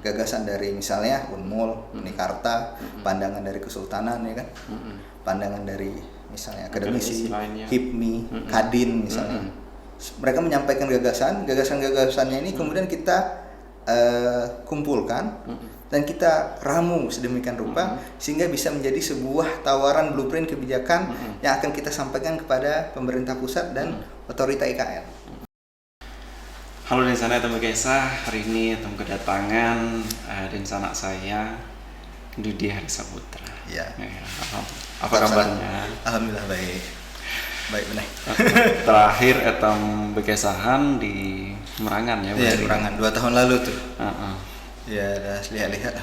Gagasan dari misalnya Unmul, Unikarta, pandangan dari Kesultanan ya kan, pandangan dari misalnya akademisi, HIPMI, Kadin misalnya. Mereka menyampaikan gagasan-gagasannya ini kemudian kita kumpulkan dan kita ramu sedemikian rupa sehingga bisa menjadi sebuah tawaran blueprint kebijakan yang akan kita sampaikan kepada pemerintah pusat dan otorita IKN. Halo Densana Atau Begesa, hari ini Atom kedatangan Densana saya Dudi Harisaputra. Ya. Apa kabarnya? Alhamdulillah baik. Baik benar. Terakhir Atom Begesahan di Merangan ya? Iya, Merangan 2 tahun lalu tuh. Ya, udah lihat-lihat.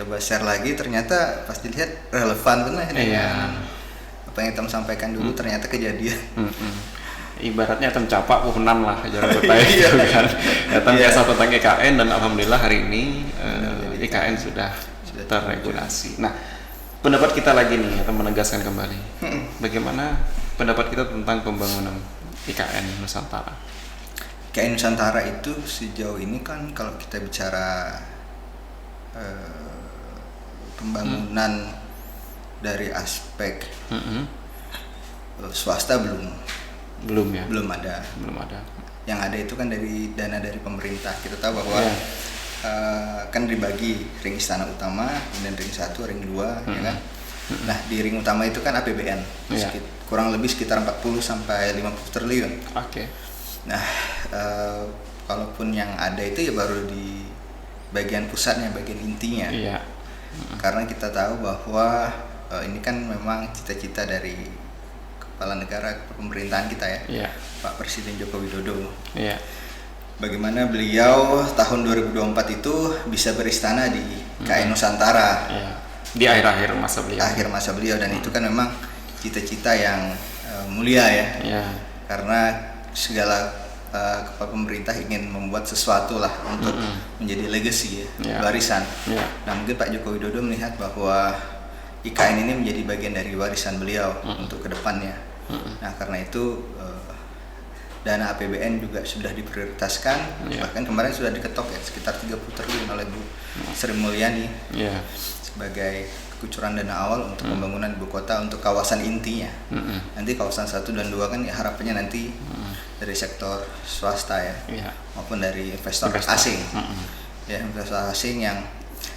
Coba share lagi, ternyata pas dilihat relevan benar. Iya. Apa yang Atom sampaikan dulu ternyata kejadian. Ibaratnya Atom capak puhunan lah jangan bertanya gitu kan. Atom biasa tentang IKN dan alhamdulillah hari ini IKN sudah terregulasi. Nah, pendapat kita lagi nih Atom menegaskan kembali. Bagaimana pendapat kita tentang pembangunan IKN Nusantara? IKN Nusantara itu sejauh ini kan kalau kita bicara pembangunan dari aspek swasta belum ada. Yang ada itu kan dari dana dari pemerintah. Kita tahu bahwa kan dibagi ring istana utama, kemudian ring 1, ring 2, ya kan. Nah, di ring utama itu kan APBN. Kurang lebih sekitar 40 sampai 50 triliun. Oke. Nah, kalaupun yang ada itu ya baru di bagian pusatnya, bagian intinya. Karena kita tahu bahwa ini kan memang cita-cita dari kepala negara pemerintahan kita ya, Pak Presiden Joko Widodo. Bagaimana beliau tahun 2024 itu bisa beristana di IKN Nusantara. Di akhir masa beliau. Dan itu kan memang cita-cita yang mulia ya. Karena segala kepala pemerintah ingin membuat sesuatu lah untuk menjadi legacy ya, warisan. Nah, mungkin Pak Joko Widodo melihat bahwa IKN ini menjadi bagian dari warisan beliau untuk kedepannya. Nah, karena itu dana APBN juga sudah diprioritaskan, bahkan kemarin sudah diketok ya sekitar 30 triliun oleh Bu Sri Mulyani sebagai kucuran dana awal untuk pembangunan ibu kota untuk kawasan intinya. Nanti kawasan 1 dan 2 kan ya harapannya nanti dari sektor swasta ya, maupun dari investor asing. Ya, investor asing yang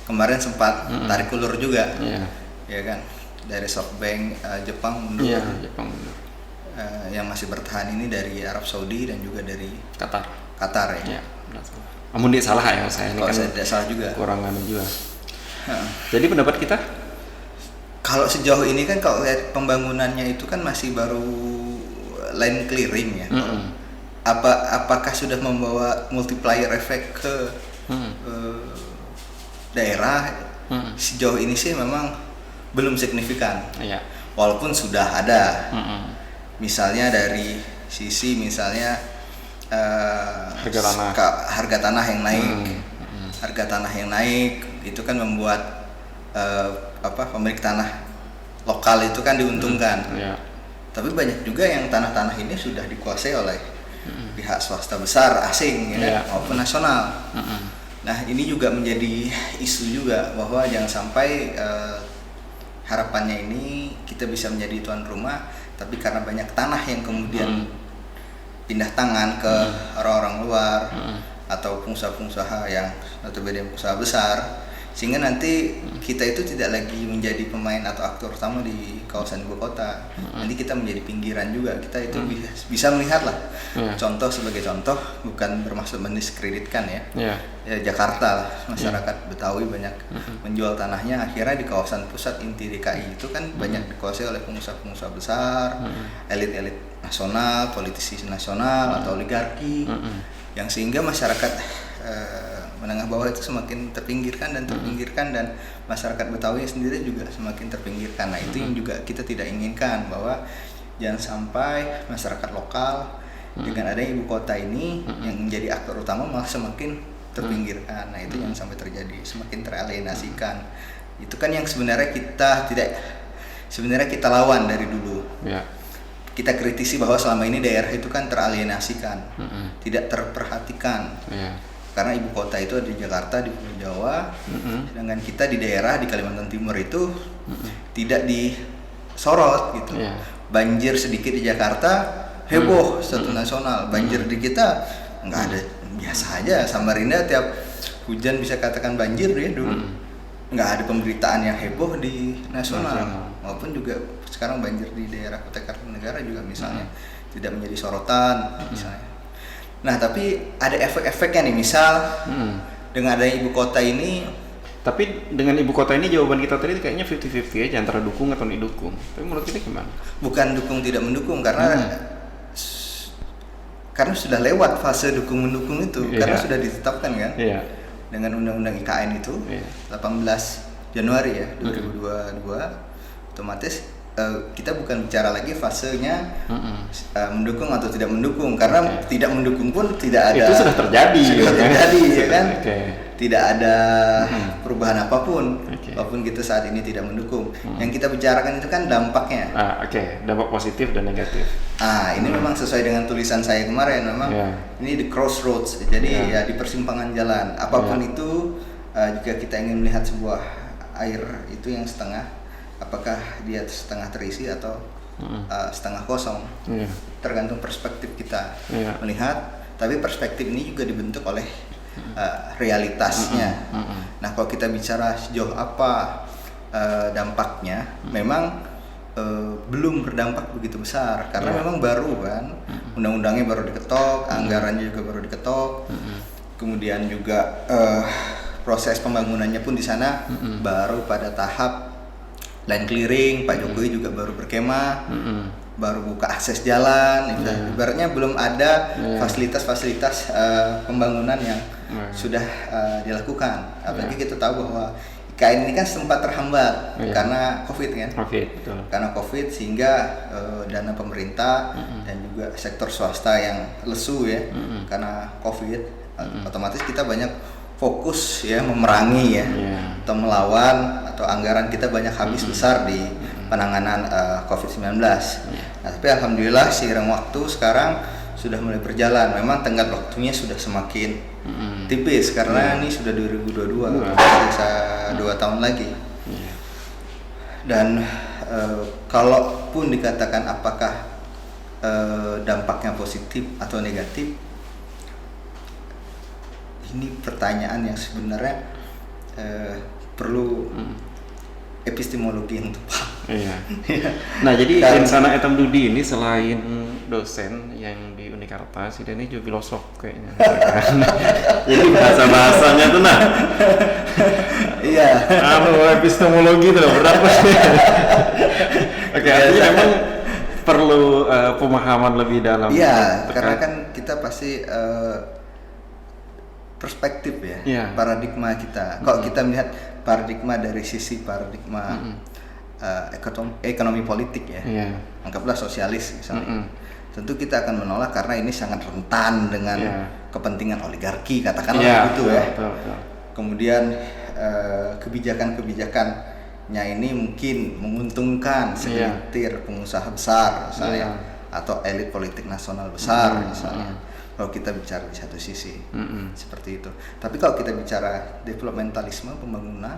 kemarin sempat tarik ulur juga. Ya kan, dari SoftBank Jepang mundur. Yang masih bertahan ini dari Arab Saudi dan juga dari Qatar ya. Namun dia salah ya, saya ini kalau kan saya tidak salah juga. Kurangan juga. Jadi pendapat kita? Kalau sejauh ini kan kalau lihat pembangunannya itu kan masih baru line clearing ya. Apakah sudah membawa multiplier effect ke daerah? Sejauh ini sih memang belum signifikan. Walaupun sudah ada. Misalnya dari sisi misalnya harga tanah yang naik. Harga tanah yang naik itu kan membuat pemilik tanah lokal itu kan diuntungkan. Tapi banyak juga yang tanah-tanah ini sudah dikuasai oleh pihak swasta besar asing ya, maupun nasional. Nah, ini juga menjadi isu juga bahwa jangan sampai harapannya ini kita bisa menjadi tuan rumah, tapi karena banyak tanah yang kemudian pindah tangan ke orang-orang luar atau pengusaha-pengusaha yang notabene pengusaha besar, sehingga nanti kita itu tidak lagi menjadi pemain atau aktor utama di kawasan ibu kota. Nanti kita menjadi pinggiran juga. Kita itu bisa melihat lah. Contoh sebagai contoh, bukan bermaksud mendiskreditkan ya. Jakarta lah, masyarakat Betawi banyak menjual tanahnya, akhirnya di kawasan pusat inti DKI itu kan banyak dikuasai oleh pengusaha-pengusaha besar, elit-elit nasional, politisi nasional atau oligarki, yang sehingga masyarakat menengah bawah itu semakin terpinggirkan dan masyarakat Betawi sendiri juga semakin terpinggirkan. Nah, itu yang juga kita tidak inginkan, bahwa jangan sampai masyarakat lokal dengan adanya ibu kota ini yang menjadi aktor utama malah semakin terpinggirkan. Nah, itu jangan sampai terjadi, semakin teralienasikan. Itu kan yang sebenarnya kita lawan dari dulu. Kita kritisi bahwa selama ini daerah itu kan teralienasikan, tidak terperhatikan. karena ibu kota itu ada di Jakarta, di Pulau Jawa, sedangkan kita di daerah di Kalimantan Timur itu tidak disorot gitu. Banjir sedikit di Jakarta heboh satu nasional, banjir di kita nggak ada, biasa aja. Samarinda tiap hujan bisa katakan banjir ya dulu, nggak ada pemberitaan yang heboh di nasional. Maupun juga sekarang banjir di daerah Kutai Kartanegara juga misalnya tidak menjadi sorotan misalnya. Nah tapi ada efek-efeknya nih, misal dengan adanya ibu kota ini. Tapi dengan ibu kota ini jawaban kita tadi kayaknya 50-50 aja antara dukung atau tidak dukung. Tapi menurut kita gimana? Bukan dukung tidak mendukung, karena sudah lewat fase dukung mendukung itu, karena sudah ditetapkan kan dengan undang-undang IKN itu 18 Januari ya 2022, otomatis kita bukan bicara lagi fasenya mendukung atau tidak mendukung, karena tidak mendukung pun tidak ada, itu sudah terjadi ya kan. Tidak ada perubahan apapun walaupun kita saat ini tidak mendukung. Yang kita bicarakan itu kan dampaknya. Dampak positif dan negatif. Ini memang sesuai dengan tulisan saya kemarin, memang ini the crossroads, jadi ya di persimpangan jalan. Apapun itu, jika kita ingin melihat sebuah air itu yang setengah, apakah dia setengah terisi atau setengah kosong, tergantung perspektif kita melihat. Tapi perspektif ini juga dibentuk oleh realitasnya. Nah kalau kita bicara sejauh apa dampaknya, memang belum berdampak begitu besar, karena memang baru kan, undang-undangnya baru diketok, anggarannya juga baru diketok, kemudian juga proses pembangunannya pun di sana baru pada tahap land clearing. Pak Jokowi juga baru berkemah, baru buka akses jalan, ibaratnya belum ada fasilitas-fasilitas pembangunan yang sudah dilakukan. Apalagi kita tahu bahwa IKN ini kan sempat terhambat karena COVID kan, karena COVID, sehingga dana pemerintah dan juga sektor swasta yang lesu ya karena COVID, otomatis kita banyak fokus ya memerangi ya atau melawan, atau anggaran kita banyak habis besar di penanganan COVID-19. Nah, tapi alhamdulillah seiring waktu sekarang sudah mulai berjalan. Memang tenggat waktunya sudah semakin tipis karena ini sudah 2022, bisa 2 tahun lagi. Dan kalaupun dikatakan apakah dampaknya positif atau negatif, ini pertanyaan yang sebenarnya perlu epistemologi yang tepat. Nah, jadi Insana Etam Dudi ini selain dosen yang di Unikarta, sih ini juga filosof kayaknya. Jadi bahasa-bahasanya tuh epistemologi tuh berapa sih? Artinya memang perlu pemahaman lebih dalam. Karena kan kita pasti perspektif ya, paradigma kita. Kalau kita melihat paradigma dari sisi paradigma ekonomi politik ya, anggaplah sosialis misalnya, tentu kita akan menolak karena ini sangat rentan dengan kepentingan oligarki, katakanlah begitu ya. Kemudian kebijakan-kebijakannya ini mungkin menguntungkan segelintir pengusaha besar misalnya, atau elit politik nasional besar misalnya. Kalau kita bicara di satu sisi seperti itu. Tapi kalau kita bicara developmentalisme pembangunan,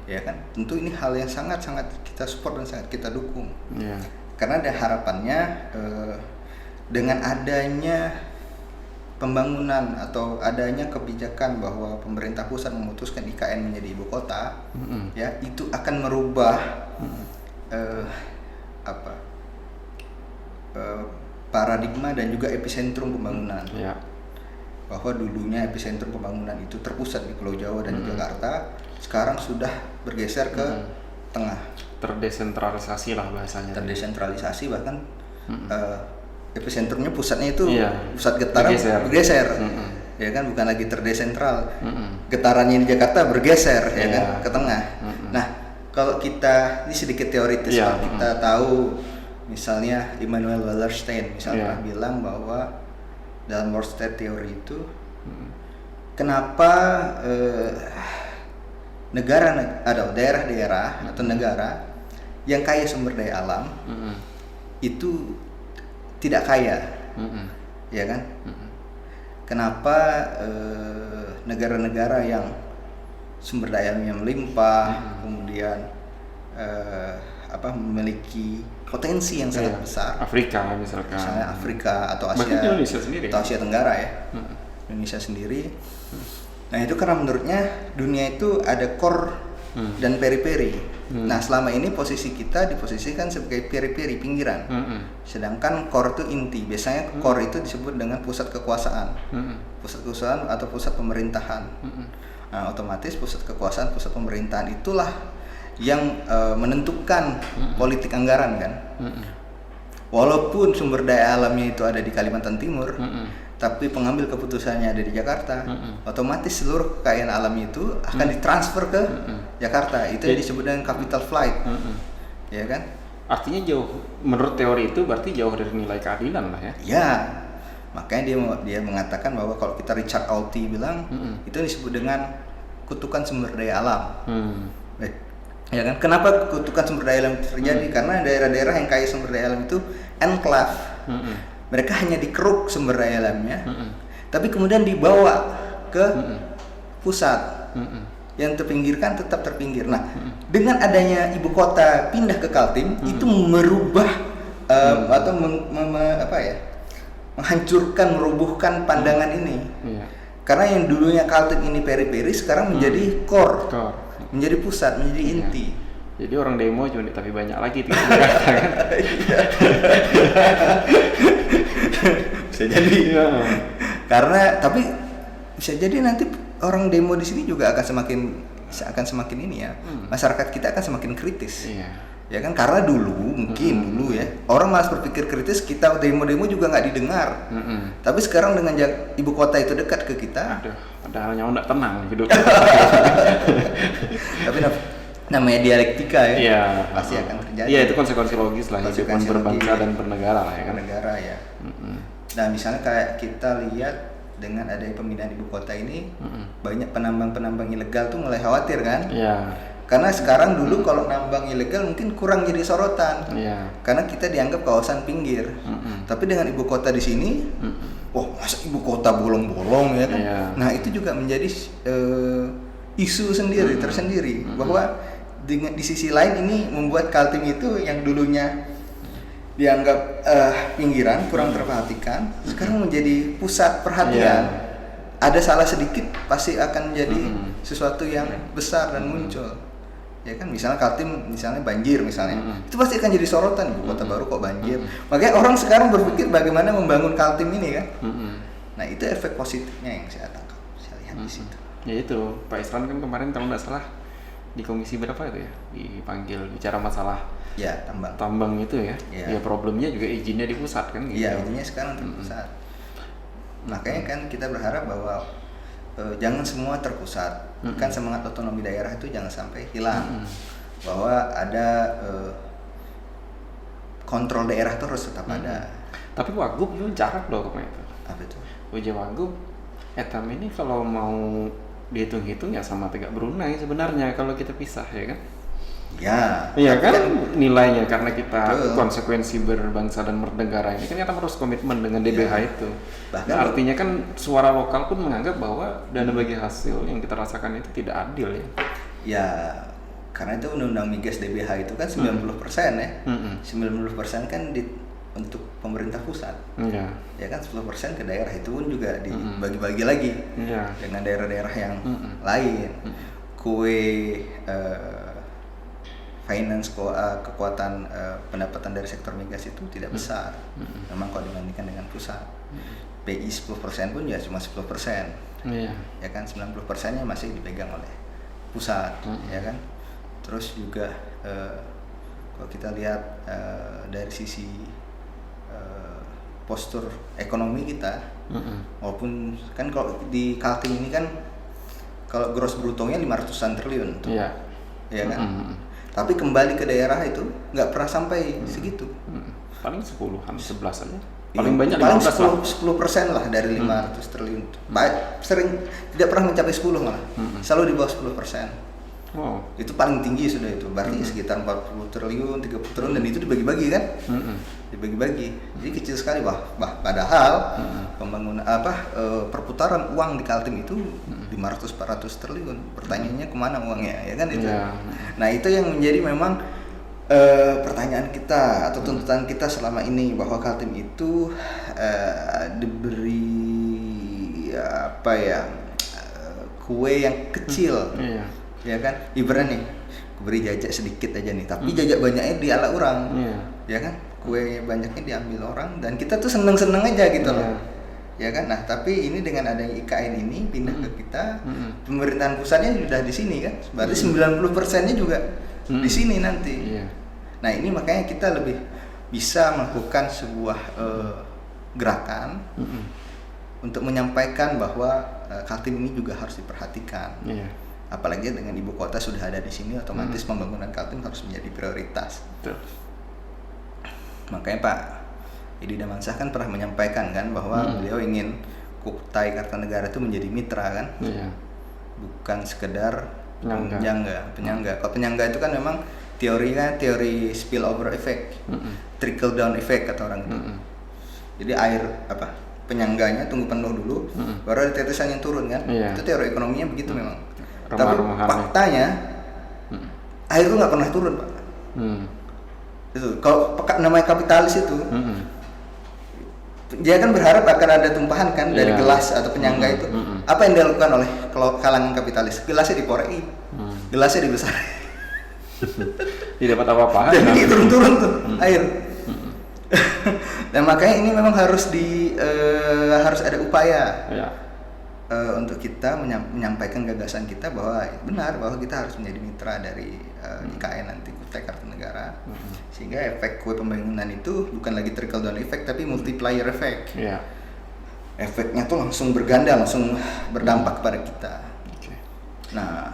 ya kan, tentu ini hal yang sangat-sangat kita support dan sangat kita dukung. Karena ada harapannya dengan adanya pembangunan atau adanya kebijakan bahwa pemerintah pusat memutuskan IKN menjadi ibu kota, ya itu akan merubah paradigma dan juga epicentrum pembangunan. Bahwa dulunya epicentrum pembangunan itu terpusat di Pulau Jawa dan Jakarta, sekarang sudah bergeser ke tengah. Terdesentralisasi lah bahasanya. Terdesentralisasi, bahkan epicentrumnya, pusatnya itu pusat getaran bergeser. Ya kan, bukan lagi terdesentral. Getarannya di Jakarta bergeser ya kan ke tengah. Nah, kalau kita ini sedikit teoritis, kita tahu misalnya Immanuel Wallerstein misalnya pernah bilang bahwa dalam World State Theory itu kenapa negara atau daerah-daerah atau negara yang kaya sumber daya alam itu tidak kaya, ya kan? Kenapa negara-negara yang sumber daya alamnya melimpah, kemudian memiliki potensi yang sangat besar. Afrika misalkan. Misalnya Afrika atau Asia. Bahkan Indonesia sendiri. Atau Asia Tenggara ya. Indonesia sendiri. Nah itu karena menurutnya dunia itu ada core dan periperi. Nah selama ini posisi kita diposisikan sebagai periperi, pinggiran. Sedangkan core itu inti. Biasanya core itu disebut dengan pusat kekuasaan. Pusat kekuasaan atau pusat pemerintahan. Nah otomatis pusat kekuasaan, pusat pemerintahan itulah yang menentukan politik anggaran kan. Walaupun sumber daya alamnya itu ada di Kalimantan Timur, tapi pengambil keputusannya ada di Jakarta, otomatis seluruh kekayaan alam itu akan ditransfer ke Jakarta. Itu yang disebut dengan capital flight, ya kan? Artinya jauh, menurut teori itu berarti jauh dari nilai keadilan lah ya? Ya, makanya dia mengatakan bahwa kalau kita Richard Rorty bilang itu disebut dengan kutukan sumber daya alam. Ya kan? Kenapa kutukan sumber daya alam terjadi? Karena daerah-daerah yang kaya sumber daya alam itu enclave. Mereka hanya dikeruk sumber daya alamnya, tapi kemudian dibawa ke pusat. Yang terpinggirkan tetap terpinggir. Nah, dengan adanya ibu kota pindah ke Kaltim, itu merubah atau menghancurkan, merubuhkan pandangan ini. Karena yang dulunya Kaltim ini periperi, sekarang menjadi core. Menjadi pusat, menjadi inti. Jadi orang demo juga tapi banyak lagi di Jakarta kan. Bisa jadi. Karena tapi bisa jadi nanti orang demo di sini juga akan semakin ini ya. Masyarakat kita akan semakin kritis. Ya kan, karena dulu ya orang malas berpikir kritis, kita demo-demo juga nggak didengar. Tapi sekarang dengan ibu kota itu dekat ke kita, padahal nggak tenang hidup. Tapi namanya dialektika ya, pasti akan terjadi. Iya, itu konsekuensi logis lah hidup berbangsa dan bernegara lah ya kan. Negara ya. Nah misalnya kayak kita lihat dengan adanya pemindahan ibu kota ini, banyak penambang-penambang ilegal tuh mulai khawatir kan. Karena sekarang dulu kalau nambang ilegal mungkin kurang jadi sorotan, karena kita dianggap kawasan pinggir. Tapi dengan ibu kota di sini, masa ibu kota bolong-bolong ya kan? Nah itu juga menjadi isu tersendiri bahwa di sisi lain ini membuat Kaltim itu yang dulunya dianggap pinggiran, kurang terperhatikan, sekarang menjadi pusat perhatian. Ada salah sedikit pasti akan menjadi sesuatu yang besar dan muncul. Ya kan, misalnya Kaltim misalnya banjir misalnya, itu pasti akan jadi sorotan, ibu kota baru kok banjir. Makanya orang sekarang berpikir bagaimana membangun Kaltim ini kan. Nah itu efek positifnya yang saya tangkap, saya lihat di situ. Ya itu Pak Isran kan kemarin kalau nggak salah di komisi berapa itu ya dipanggil bicara masalah tambang itu ya. Ya problemnya juga izinnya di pusat kan gitu. Iya, izinnya sekarang di pusat. Makanya kan kita berharap bahwa jangan semua terpusat. Kan semangat otonomi daerah itu jangan sampai hilang. Bahwa ada kontrol daerah terus tetap ada. Tapi Wagub itu jarak loh kemarin itu. Apa itu? Uji Wagub etam ini kalau mau dihitung-hitung ya sama Tegak Brunei sebenarnya kalau kita pisah ya kan. Iya kan nilainya karena kita konsekuensi berbangsa dan bernegara ini kan kita harus komitmen dengan DBH itu. Bahkan artinya kan suara lokal pun menganggap bahwa dana bagi hasil yang kita rasakan itu tidak adil ya. Ya karena itu undang-undang migas DBH itu kan 90% ya. 90% kan untuk pemerintah pusat. Ya kan 10% ke daerah, itu pun juga dibagi-bagi lagi dengan daerah-daerah yang lain. Finance kekuatan pendapatan dari sektor migas itu tidak besar. Memang kalau dibandingkan dengan pusat. BI 10% pun ya cuma 10%. Ya kan 90%-nya masih dipegang oleh pusat, ya kan. Terus juga kalau kita lihat dari sisi postur ekonomi kita, walaupun kan kalau di Kaltim ini kan kalau gross brutonya 500-an triliun tuh. Ya kan. Tapi kembali ke daerah itu nggak pernah sampai segitu. Paling 10-an, 11 aja. Paling banyak 15 10% lah dari 500 triliun. Sering tidak pernah mencapai 10 malah. Selalu di bawah 10%. Itu paling tinggi sudah itu. Berarti sekitar 40 triliun, 30 triliun, dan itu dibagi-bagi kan? Dibagi-bagi. Jadi kecil sekali, padahal pembangunan perputaran uang di Kaltim itu 500-400 triliun. Pertanyaannya kemana uangnya, ya kan itu. Nah, itu yang menjadi memang pertanyaan kita atau tuntutan kita selama ini, bahwa Kaltim itu diberi kue yang kecil, ya kan, ibaratnya nih beri jajak sedikit aja nih, tapi jajak banyaknya diala orang, ya kan, kue banyaknya diambil orang, dan kita tuh seneng-seneng aja gitu loh, ya kan. Nah, tapi ini dengan adanya IKN ini pindah ke kita, pemerintahan pusatnya sudah di sini kan, berarti 90%-nya juga di sini nanti. Nah, ini makanya kita lebih bisa melakukan sebuah gerakan untuk menyampaikan bahwa Kaltim ini juga harus diperhatikan. Apalagi dengan ibu kota sudah ada di sini, otomatis pembangunan Kaltim harus menjadi prioritas. Makanya Pak Edi Damansah kan pernah menyampaikan kan bahwa beliau ingin Kutai Kartanegara itu menjadi mitra kan, bukan sekedar penyangga. Kalau penyangga itu kan memang teorinya teori spillover effect, trickle down effect kata orang itu. Jadi air penyangganya tunggu penuh dulu, baru ada tetesan yang turun kan. Itu teori ekonominya begitu memang. Tapi faktanya air itu nggak pernah turun, Pak. Itu kalau namanya kapitalis itu, dia kan berharap akan ada tumpahan kan dari gelas atau penyangga itu. Apa yang dilakukan oleh kalangan kapitalis? Gelasnya dikoreki, gelasnya dibesarin. Tidak dapat apa-apa. Jadi turun-turun tuh air. Dan makanya ini memang harus ada upaya untuk kita menyampaikan gagasan kita bahwa benar bahwa kita harus menjadi mitra dari IKN nanti, Kutai Kartanegara, sehingga efek kue pembangunan itu bukan lagi trickle down effect tapi multiplier effect. Efeknya tuh langsung berganda, langsung berdampak kepada kita. Nah,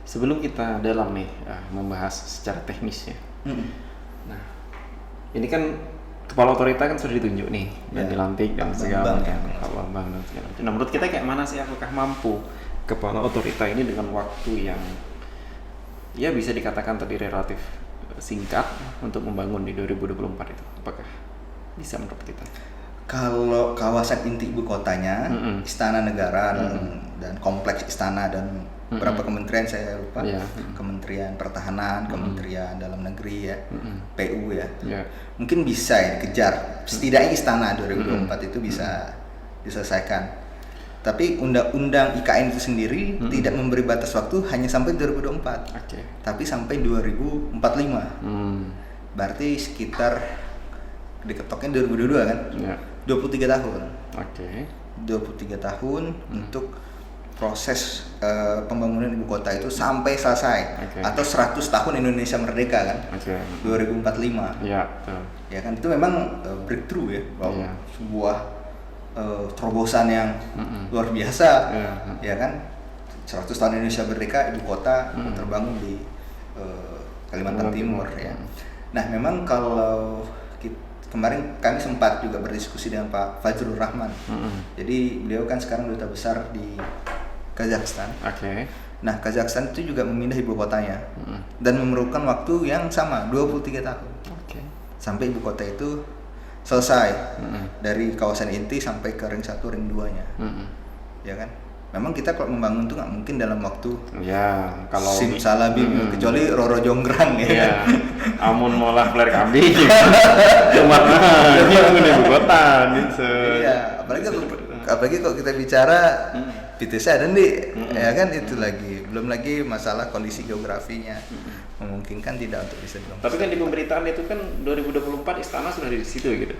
sebelum kita dalam nih membahas secara teknisnya, nah ini kan kepala otorita kan sudah ditunjuk nih dan dilantik dan segala macam, Bambang dan segala macam. Nah, menurut kita kayak mana sih, apakah mampu kepala otorita ini dengan waktu yang ya bisa dikatakan tadi relatif singkat untuk membangun di 2024 itu, apakah bisa menurut kita? Kalau kawasan inti ibu kotanya, Istana Negara dan kompleks istana dan berapa kementerian saya lupa, Kementerian Pertahanan, Kementerian Dalam Negeri ya, PU ya, mungkin bisa ya dikejar, setidaknya istana 2024 itu bisa diselesaikan. Tapi undang-undang IKN itu sendiri tidak memberi batas waktu hanya sampai 2024, tapi sampai 2045, berarti sekitar diketoknya 2022 kan, 23 tahun, 23 tahun untuk proses pembangunan ibu kota itu sampai selesai, atau 100 tahun Indonesia merdeka kan, 2045. Ya kan, itu memang breakthrough ya, bahwa sebuah terobosan yang luar biasa, ya kan, 100 tahun Indonesia merdeka, ibu kota terbangun di Kalimantan Timur ya. Nah, memang kalau kemarin kami sempat juga berdiskusi dengan Pak Fajrul Rahman. Jadi beliau kan sekarang duta besar di Kazakhstan. Nah, Kazakhstan itu juga memindah ibu kotanya dan memerlukan waktu yang sama, 23 tahun. Sampai ibu kota itu selesai dari kawasan inti sampai ke ring 1, ring 2-nya. Ya kan? Memang kita kalau membangun tuh nggak mungkin dalam waktu kalau simsalabim, kecuali Roro Jonggrang ya. Amun molah peler kambing cuma ini bangun ibu kota gitu. Iya, apalagi kalau kita bicara PTC ada nih, ya kan, itu lagi belum lagi masalah kondisi geografinya memungkinkan tidak untuk bisa dibangun. Tapi kan di pemberitaan itu kan 2024 istana sudah di situ gitu.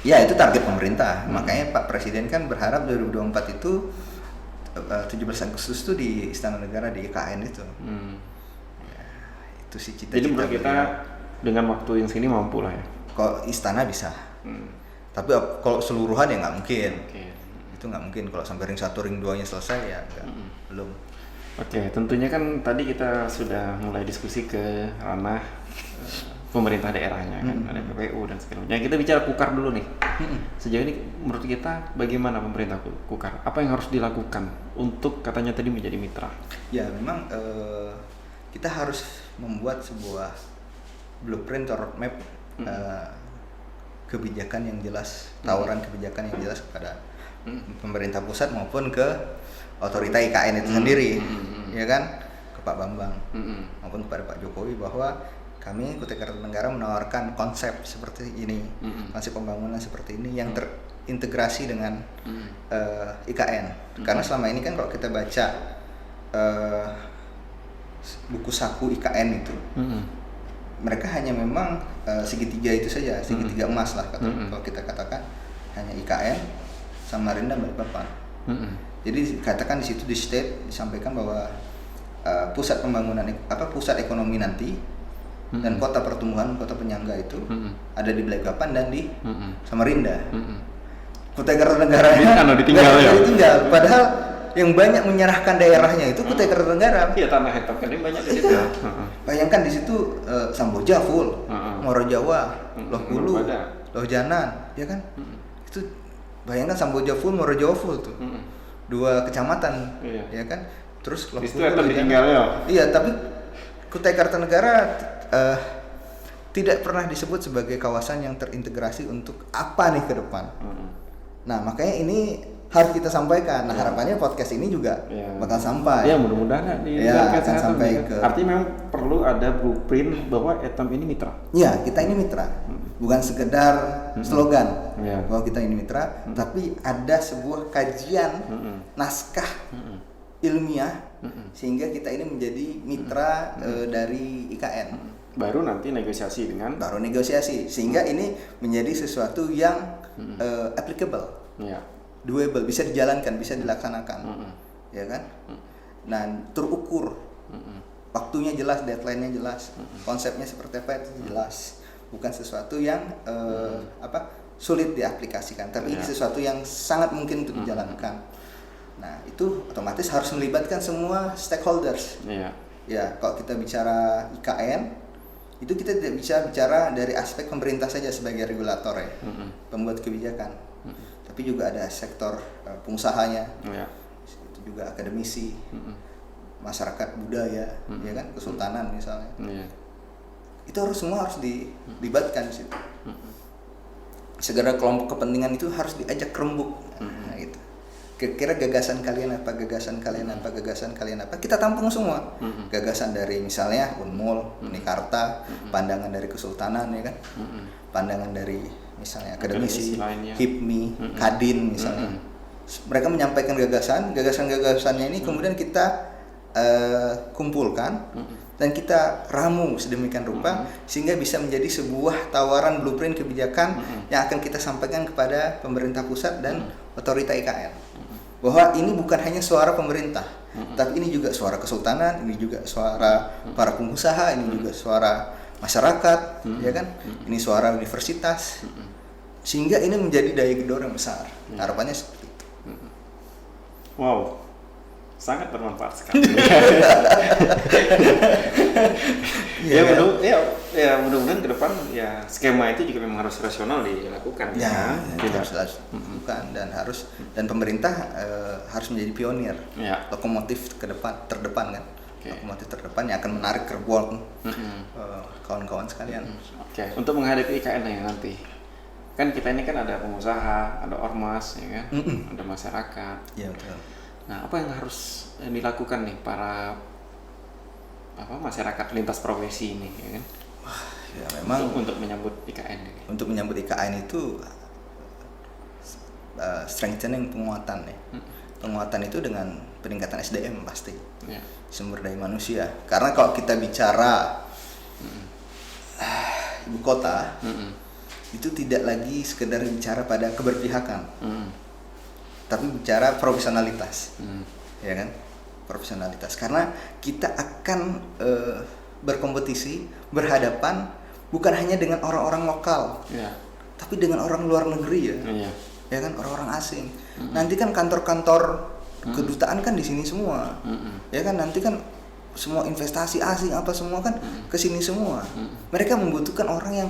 Ya, itu target pemerintah. Makanya Pak Presiden kan berharap 2024 itu 17 Agustus itu di Istana Negara di IKN itu. Ya, itu sih cita-cita. Jadi menurut kita dengan waktu yang segini mampu lah ya. Kalau istana bisa. Tapi kalau keseluruhan ya nggak mungkin. Itu nggak mungkin kalau sampai ring 1, ring 2-nya selesai ya belum. Tentunya kan tadi kita sudah mulai diskusi ke ranah pemerintah daerahnya kan, ada PPU dan segala macam. Kita bicara Kukar dulu nih. Sejauh ini menurut kita bagaimana pemerintah Kukar? Apa yang harus dilakukan untuk katanya tadi menjadi mitra? Ya memang kita harus membuat sebuah blueprint or roadmap kebijakan yang jelas, tawaran kebijakan yang jelas kepada pemerintah pusat maupun ke otorita IKN itu sendiri, ya kan, ke Pak Bambang maupun kepada Pak Jokowi bahwa kami Kutai Kartanegara menawarkan konsep seperti ini, konsep pembangunan seperti ini yang terintegrasi dengan IKN. Karena selama ini kan kalau kita baca buku saku IKN itu, mereka hanya memang segitiga itu saja, segitiga emas lah kalau kita katakan, hanya IKN, Samarinda, Balikpapan. Jadi katakan di situ di state disampaikan bahwa pusat pembangunan pusat ekonomi nanti dan kota pertumbuhan, kota penyangga itu ada di Balikpapan dan di Samarinda. Kutai Kartanegara ditinggal. Padahal yang banyak menyerahkan daerahnya itu Kutai Kartanegara. Iya, tanah hitam kan banyak di situ. Bayangkan di situ Samboja full, Moro Jawa, Loh Hulu, Loh Janan, ya kan? Itu bayangkan Samboja full, Moro Jawa full tuh. 2 kecamatan, ya kan? Terus Loh Hulu ditinggal ya. Iya, tapi Kutai Kartanegara tidak pernah disebut sebagai kawasan yang terintegrasi untuk apa nih ke depan. Nah, makanya ini harus kita sampaikan. Nah, harapannya podcast ini juga bakal sampai. Ya, mudah-mudahan akan sampai ke. Artinya memang perlu ada blueprint bahwa Etam ini mitra. Ya, kita ini mitra. Bukan sekedar slogan bahwa kita ini mitra, tapi ada sebuah kajian naskah ilmiah sehingga kita ini menjadi mitra dari IKN. Baru nanti negosiasi sehingga ini menjadi sesuatu yang applicable, doable, bisa dijalankan, bisa dilaksanakan, ya kan? Nah, terukur, waktunya jelas, deadline-nya jelas, konsepnya seperti apa itu jelas, bukan sesuatu yang sulit diaplikasikan, tapi ini sesuatu yang sangat mungkin untuk dijalankan. Nah, itu otomatis harus melibatkan semua stakeholders. Ya, kalau kita bicara IKN, itu kita tidak bisa bicara dari aspek pemerintah saja sebagai regulator ya, pembuat kebijakan, tapi juga ada sektor pengusahanya, itu juga akademisi, masyarakat budaya, ya kan, kesultanan misalnya, itu semua harus dilibatkan di situ. Segera kelompok kepentingan itu harus diajak rembuk, nah, gitu. Kira-kira gagasan kalian apa, kita tampung semua. Gagasan dari misalnya Unmul, Unikarta, pandangan dari kesultanan, ya kan, pandangan dari misalnya akademisi, HIPMI, Kadin misalnya. Mereka menyampaikan gagasan-gagasannya ini kemudian kita kumpulkan dan kita ramu sedemikian rupa sehingga bisa menjadi sebuah tawaran blueprint kebijakan yang akan kita sampaikan kepada pemerintah pusat dan otorita IKN. Bahwa ini bukan hanya suara pemerintah, tapi ini juga suara kesultanan, ini juga suara para pengusaha, ini juga suara masyarakat, ya kan? Ini suara universitas, sehingga ini menjadi daya gedor yang besar. Harapannya seperti itu. Wow, sangat bermanfaat sekali. Mudah-mudahan ke depan ya skema itu juga memang harus rasional dilakukan. Harus dilakukan dan pemerintah harus menjadi pionir, lokomotif terdepan kan, lokomotif terdepan yang akan menarik gerbong kawan-kawan sekalian. Untuk menghadapi IKN yang nanti, kan kita ini kan ada pengusaha, ada ormas, ya kan, ada masyarakat. Ya betul. Nah, apa yang harus dilakukan nih para masyarakat lintas profesi ini, ya kan? Ya memang untuk menyambut IKN ini. Untuk menyambut IKN itu strengthening, penguatan ya. Penguatan itu dengan peningkatan SDM pasti. Sumber daya manusia. Karena kalau kita bicara ibu kota, itu tidak lagi sekedar bicara pada keberpihakan. Tapi bicara profesionalitas, ya kan, profesionalitas. Karena kita akan berkompetisi, berhadapan bukan hanya dengan orang-orang lokal, tapi dengan orang luar negeri ya kan, orang-orang asing. Nanti kan kantor-kantor kedutaan kan di sini semua, ya kan. Nanti kan semua investasi asing apa semua kan kesini semua. Mereka membutuhkan orang yang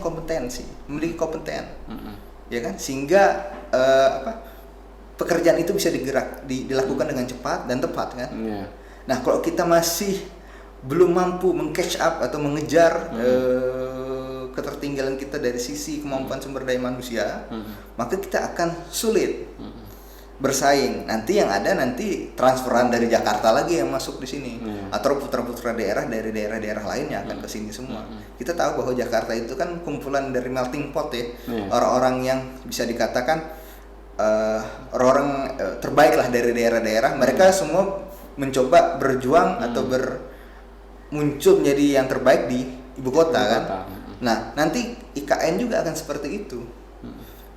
memiliki kompeten, ya kan, sehingga pekerjaan itu bisa dilakukan dengan cepat dan tepat kan. Nah kalau kita masih belum mampu meng-catch up atau mengejar ketertinggalan kita dari sisi kemampuan sumber daya manusia, maka kita akan sulit bersaing. Nanti yang ada transferan dari Jakarta lagi yang masuk di sini, atau putra-putra daerah dari daerah-daerah lain yang akan ke sini semua. Kita tahu bahwa Jakarta itu kan kumpulan dari melting pot ya, orang-orang yang bisa dikatakan orang-orang terbaik lah dari daerah-daerah. Mereka semua mencoba berjuang atau muncul menjadi yang terbaik di ibu kota kan. Nah nanti IKN juga akan seperti itu.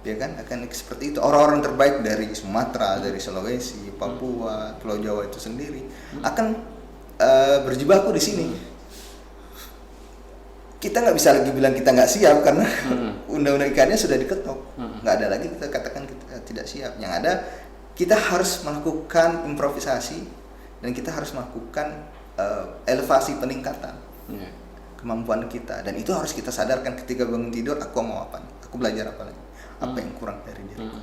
Ya kan, akan seperti itu. Orang-orang terbaik dari Sumatera, dari Sulawesi, Papua, Pulau Jawa itu sendiri akan berjibaku di sini. Kita nggak bisa lagi bilang kita nggak siap karena undang-undang IKN-nya sudah diketok. Nggak ada lagi kita katakan kita tidak siap. Yang ada kita harus melakukan improvisasi dan kita harus melakukan elevasi peningkatan kemampuan kita, dan itu harus kita sadarkan ketika bangun tidur. Aku mau apa nih? Aku belajar apa lagi? Apa yang kurang dari diriku?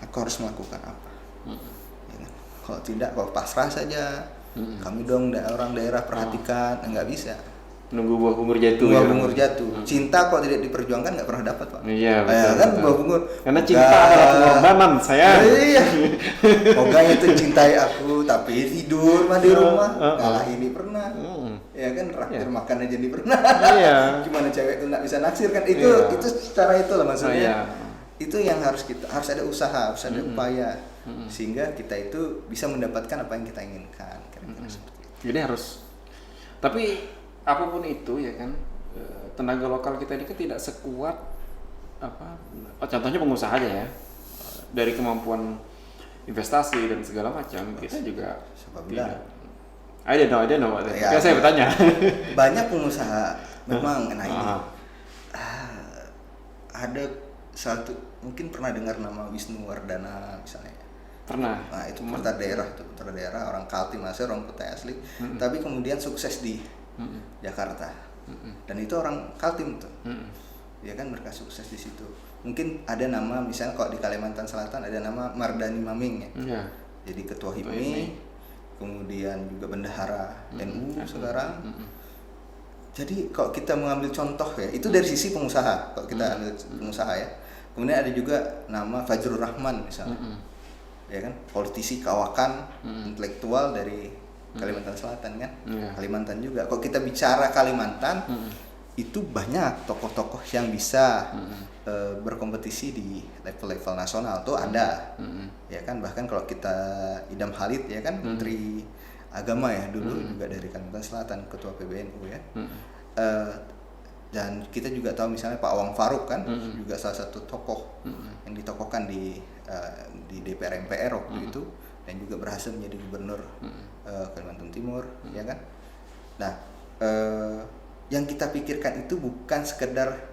Aku harus melakukan apa? Ya kan? Kalau tidak, kalau pasrah saja, kami dong orang daerah perhatikan, nggak bisa. Nunggu buah bungur jatuh. Buah bungur jatuh. Cinta kalau tidak diperjuangkan nggak pernah dapat, Pak. Iya, betul, kan buah bungur. Karena cinta adalah pengorbanan, sayang. Iya. Moga itu cintai aku, tapi tidur mah di rumah. Kalah ini pernah. Ya kan, traktir makan aja di pernah. Iya. Gimana cewek itu nggak bisa naksir kan? Itu cara itu lah maksudnya. Itu yang harus ada usaha, harus ada upaya, sehingga kita itu bisa mendapatkan apa yang kita inginkan. Kira-kira seperti itu. Jadi tapi apapun itu ya kan, tenaga lokal kita ini kan tidak sekuat contohnya pengusaha aja ya, dari kemampuan investasi dan segala macam kita juga tidak. I don't know. Ya, saya bertanya. Banyak pengusaha memang ini. Ada satu, mungkin pernah dengar nama Wisnu Wardana misalnya. Pernah. Nah itu putra daerah orang Kaltim asli, orang Kutai asli, tapi kemudian sukses di Jakarta. Dan itu orang Kaltim tuh. Ya kan, mereka sukses di situ. Mungkin ada nama, misalnya kalau di Kalimantan Selatan ada nama Mardani Maming ya. Jadi ketua HIPMI, kemudian juga bendahara NU sekarang. Jadi kalau kita mengambil contoh ya, itu dari sisi pengusaha. Kalau kita ambil pengusaha ya. Kemudian ada juga nama Fajrul Rahman misalnya. Ya kan, politisi kawakan intelektual dari Kalimantan Selatan kan. Kalimantan juga. Kalau kita bicara Kalimantan, itu banyak tokoh-tokoh yang bisa berkompetisi di level-level nasional tuh ada. Ya kan, bahkan kalau kita Idam Khalid ya kan, Menteri Agama ya dulu juga dari Kalimantan Selatan, ketua PBNU ya. Dan kita juga tahu misalnya Pak Awang Faruk kan, juga salah satu tokoh yang ditokohkan di DPR MPR waktu itu, dan juga berhasil menjadi gubernur Kalimantan Timur ya kan. Nah yang kita pikirkan itu bukan sekedar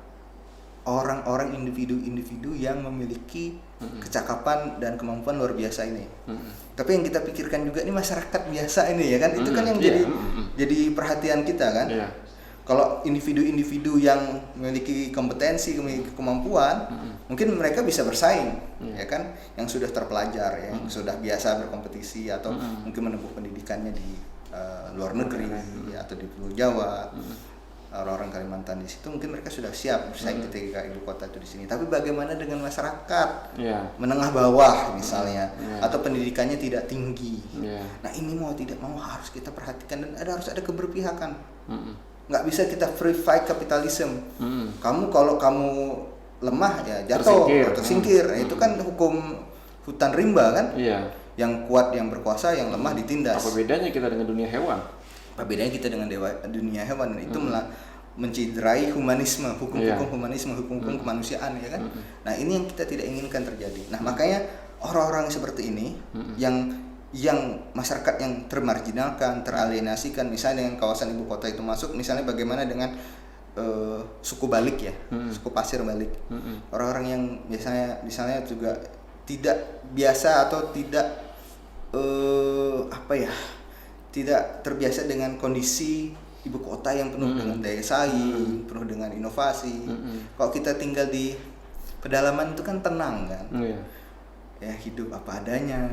orang-orang individu-individu yang memiliki kecakapan dan kemampuan luar biasa ini, tapi yang kita pikirkan juga ini masyarakat biasa ini ya kan. Itu kan yang jadi perhatian kita kan. Kalau individu-individu yang memiliki kompetensi, memiliki kemampuan, mungkin mereka bisa bersaing, ya kan, yang sudah terpelajar, yang sudah biasa berkompetisi atau mungkin menempuh pendidikannya di luar negeri atau di Pulau Jawa. Orang-orang Kalimantan di situ mungkin mereka sudah siap bersaing ketika ibu kota itu di sini. Tapi bagaimana dengan masyarakat menengah bawah misalnya, atau pendidikannya tidak tinggi? Nah ini mau tidak mau harus kita perhatikan, dan harus ada keberpihakan. Nggak bisa kita free fight kapitalisme. Kalau kamu lemah ya jatuh atau tersingkir. Itu kan hukum hutan rimba kan. Yang kuat yang berkuasa, yang lemah ditindas. Apa bedanya kita dengan dunia hewan? Apa bedanya kita dengan dunia hewan? Itu menciderai humanisme, hukum-hukum humanisme, hukum-hukum kemanusiaan ya kan. Nah ini yang kita tidak inginkan terjadi. Nah makanya orang-orang seperti ini yang masyarakat yang termarginalkan, teralienasikan, misalnya dengan kawasan ibu kota itu masuk, misalnya bagaimana dengan suku Balik ya, suku Pasir Balik, orang-orang yang misalnya juga tidak biasa atau tidak tidak terbiasa dengan kondisi ibu kota yang penuh dengan daya saing, penuh dengan inovasi. Kalau kita tinggal di pedalaman itu kan tenang kan, ya hidup apa adanya.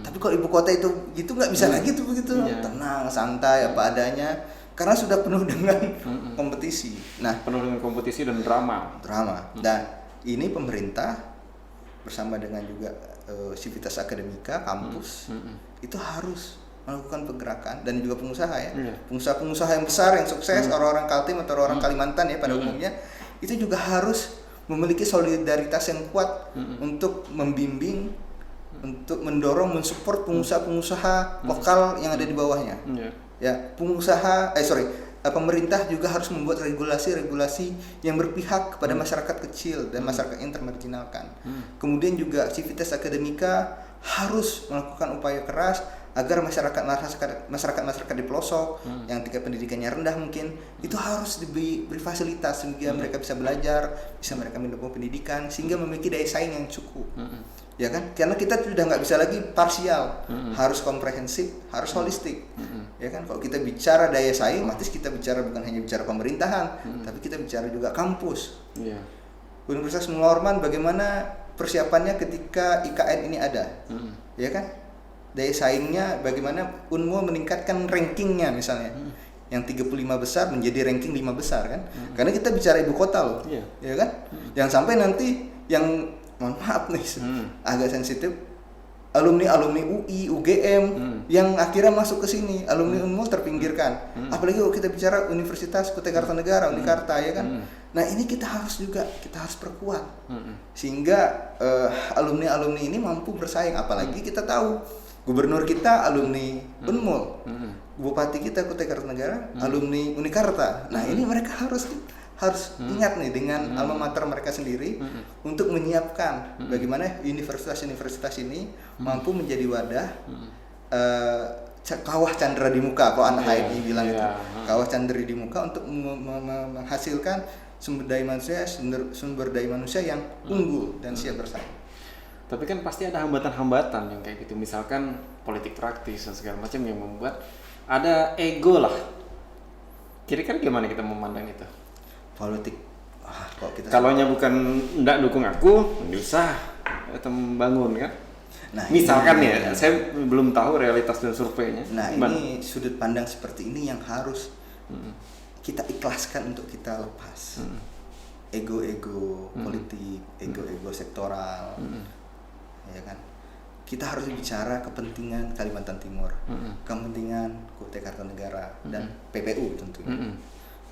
Tapi kalau ibu kota itu gitu nggak bisa lagi tuh begitu, tenang, santai apa adanya, karena sudah penuh dengan kompetisi. Nah, penuh dengan kompetisi dan drama. Dan ini pemerintah bersama dengan juga Civitas Akademika kampus itu harus melakukan pergerakan, dan juga pengusaha ya, pengusaha-pengusaha yang besar yang sukses, orang-orang Kaltim atau orang Kalimantan ya pada umumnya, itu juga harus memiliki solidaritas yang kuat untuk membimbing, untuk mendorong, mensupport pengusaha-pengusaha lokal yang ada di bawahnya. Ya, pemerintah juga harus membuat regulasi-regulasi yang berpihak kepada masyarakat kecil dan masyarakat yang termarginalkan. Kemudian juga Civitas Akademika harus melakukan upaya keras agar masyarakat di pelosok yang tingkat pendidikannya rendah mungkin itu harus diberi fasilitas sehingga mereka bisa belajar, bisa mereka mendapatkan pendidikan sehingga memiliki daya saing yang cukup. Ya kan? Karena kita sudah nggak bisa lagi parsial, harus komprehensif, harus holistik. Ya kan? Kalau kita bicara daya saing, otomatis kita bicara bukan hanya bicara pemerintahan, tapi kita bicara juga kampus. Universitas Nurul bagaimana persiapannya ketika IKN ini ada, ya kan? Daya saingnya bagaimana Unmul meningkatkan rankingnya misalnya, yang 35 besar menjadi ranking 5 besar kan? Karena kita bicara ibu kota loh, ya kan? Jangan sampai nanti yang mohon maaf nih, agak sensitif, alumni UI, UGM yang akhirnya masuk ke sini, alumni Unmul terpinggirkan. Apalagi kalau kita bicara Universitas Kutai Kartanegara, Unikarta ya kan. Nah, ini kita harus perkuat. Sehingga alumni ini mampu bersaing, apalagi kita tahu gubernur kita alumni Unmul, bupati kita Kutai Kartanegara alumni Unikarta. Nah, ini mereka harus ingat nih dengan alma mater mereka sendiri untuk menyiapkan bagaimana universitas-universitas ini mampu menjadi wadah kawah candra di muka, kalau anak HMI bilang itu, kawah candra di muka untuk menghasilkan sumber daya manusia yang unggul dan siap bersaing. Tapi kan pasti ada hambatan-hambatan yang kayak gitu, misalkan politik praktis dan segala macam yang membuat ada ego lah. Kira-kira gimana kita memandang itu? Politik, kalaunya bukan ndak dukung aku, bisa kita membangun kan? Nah, misalkan ya, saya belum tahu realitas dan surveinya. Nah, ini sudut pandang seperti ini yang harus kita ikhlaskan untuk kita lepas. Ego-ego politik, ego-ego sektoral. Ya kan, kita harus bicara kepentingan Kalimantan Timur, kepentingan Kutai Kartanegara dan PPU tentunya.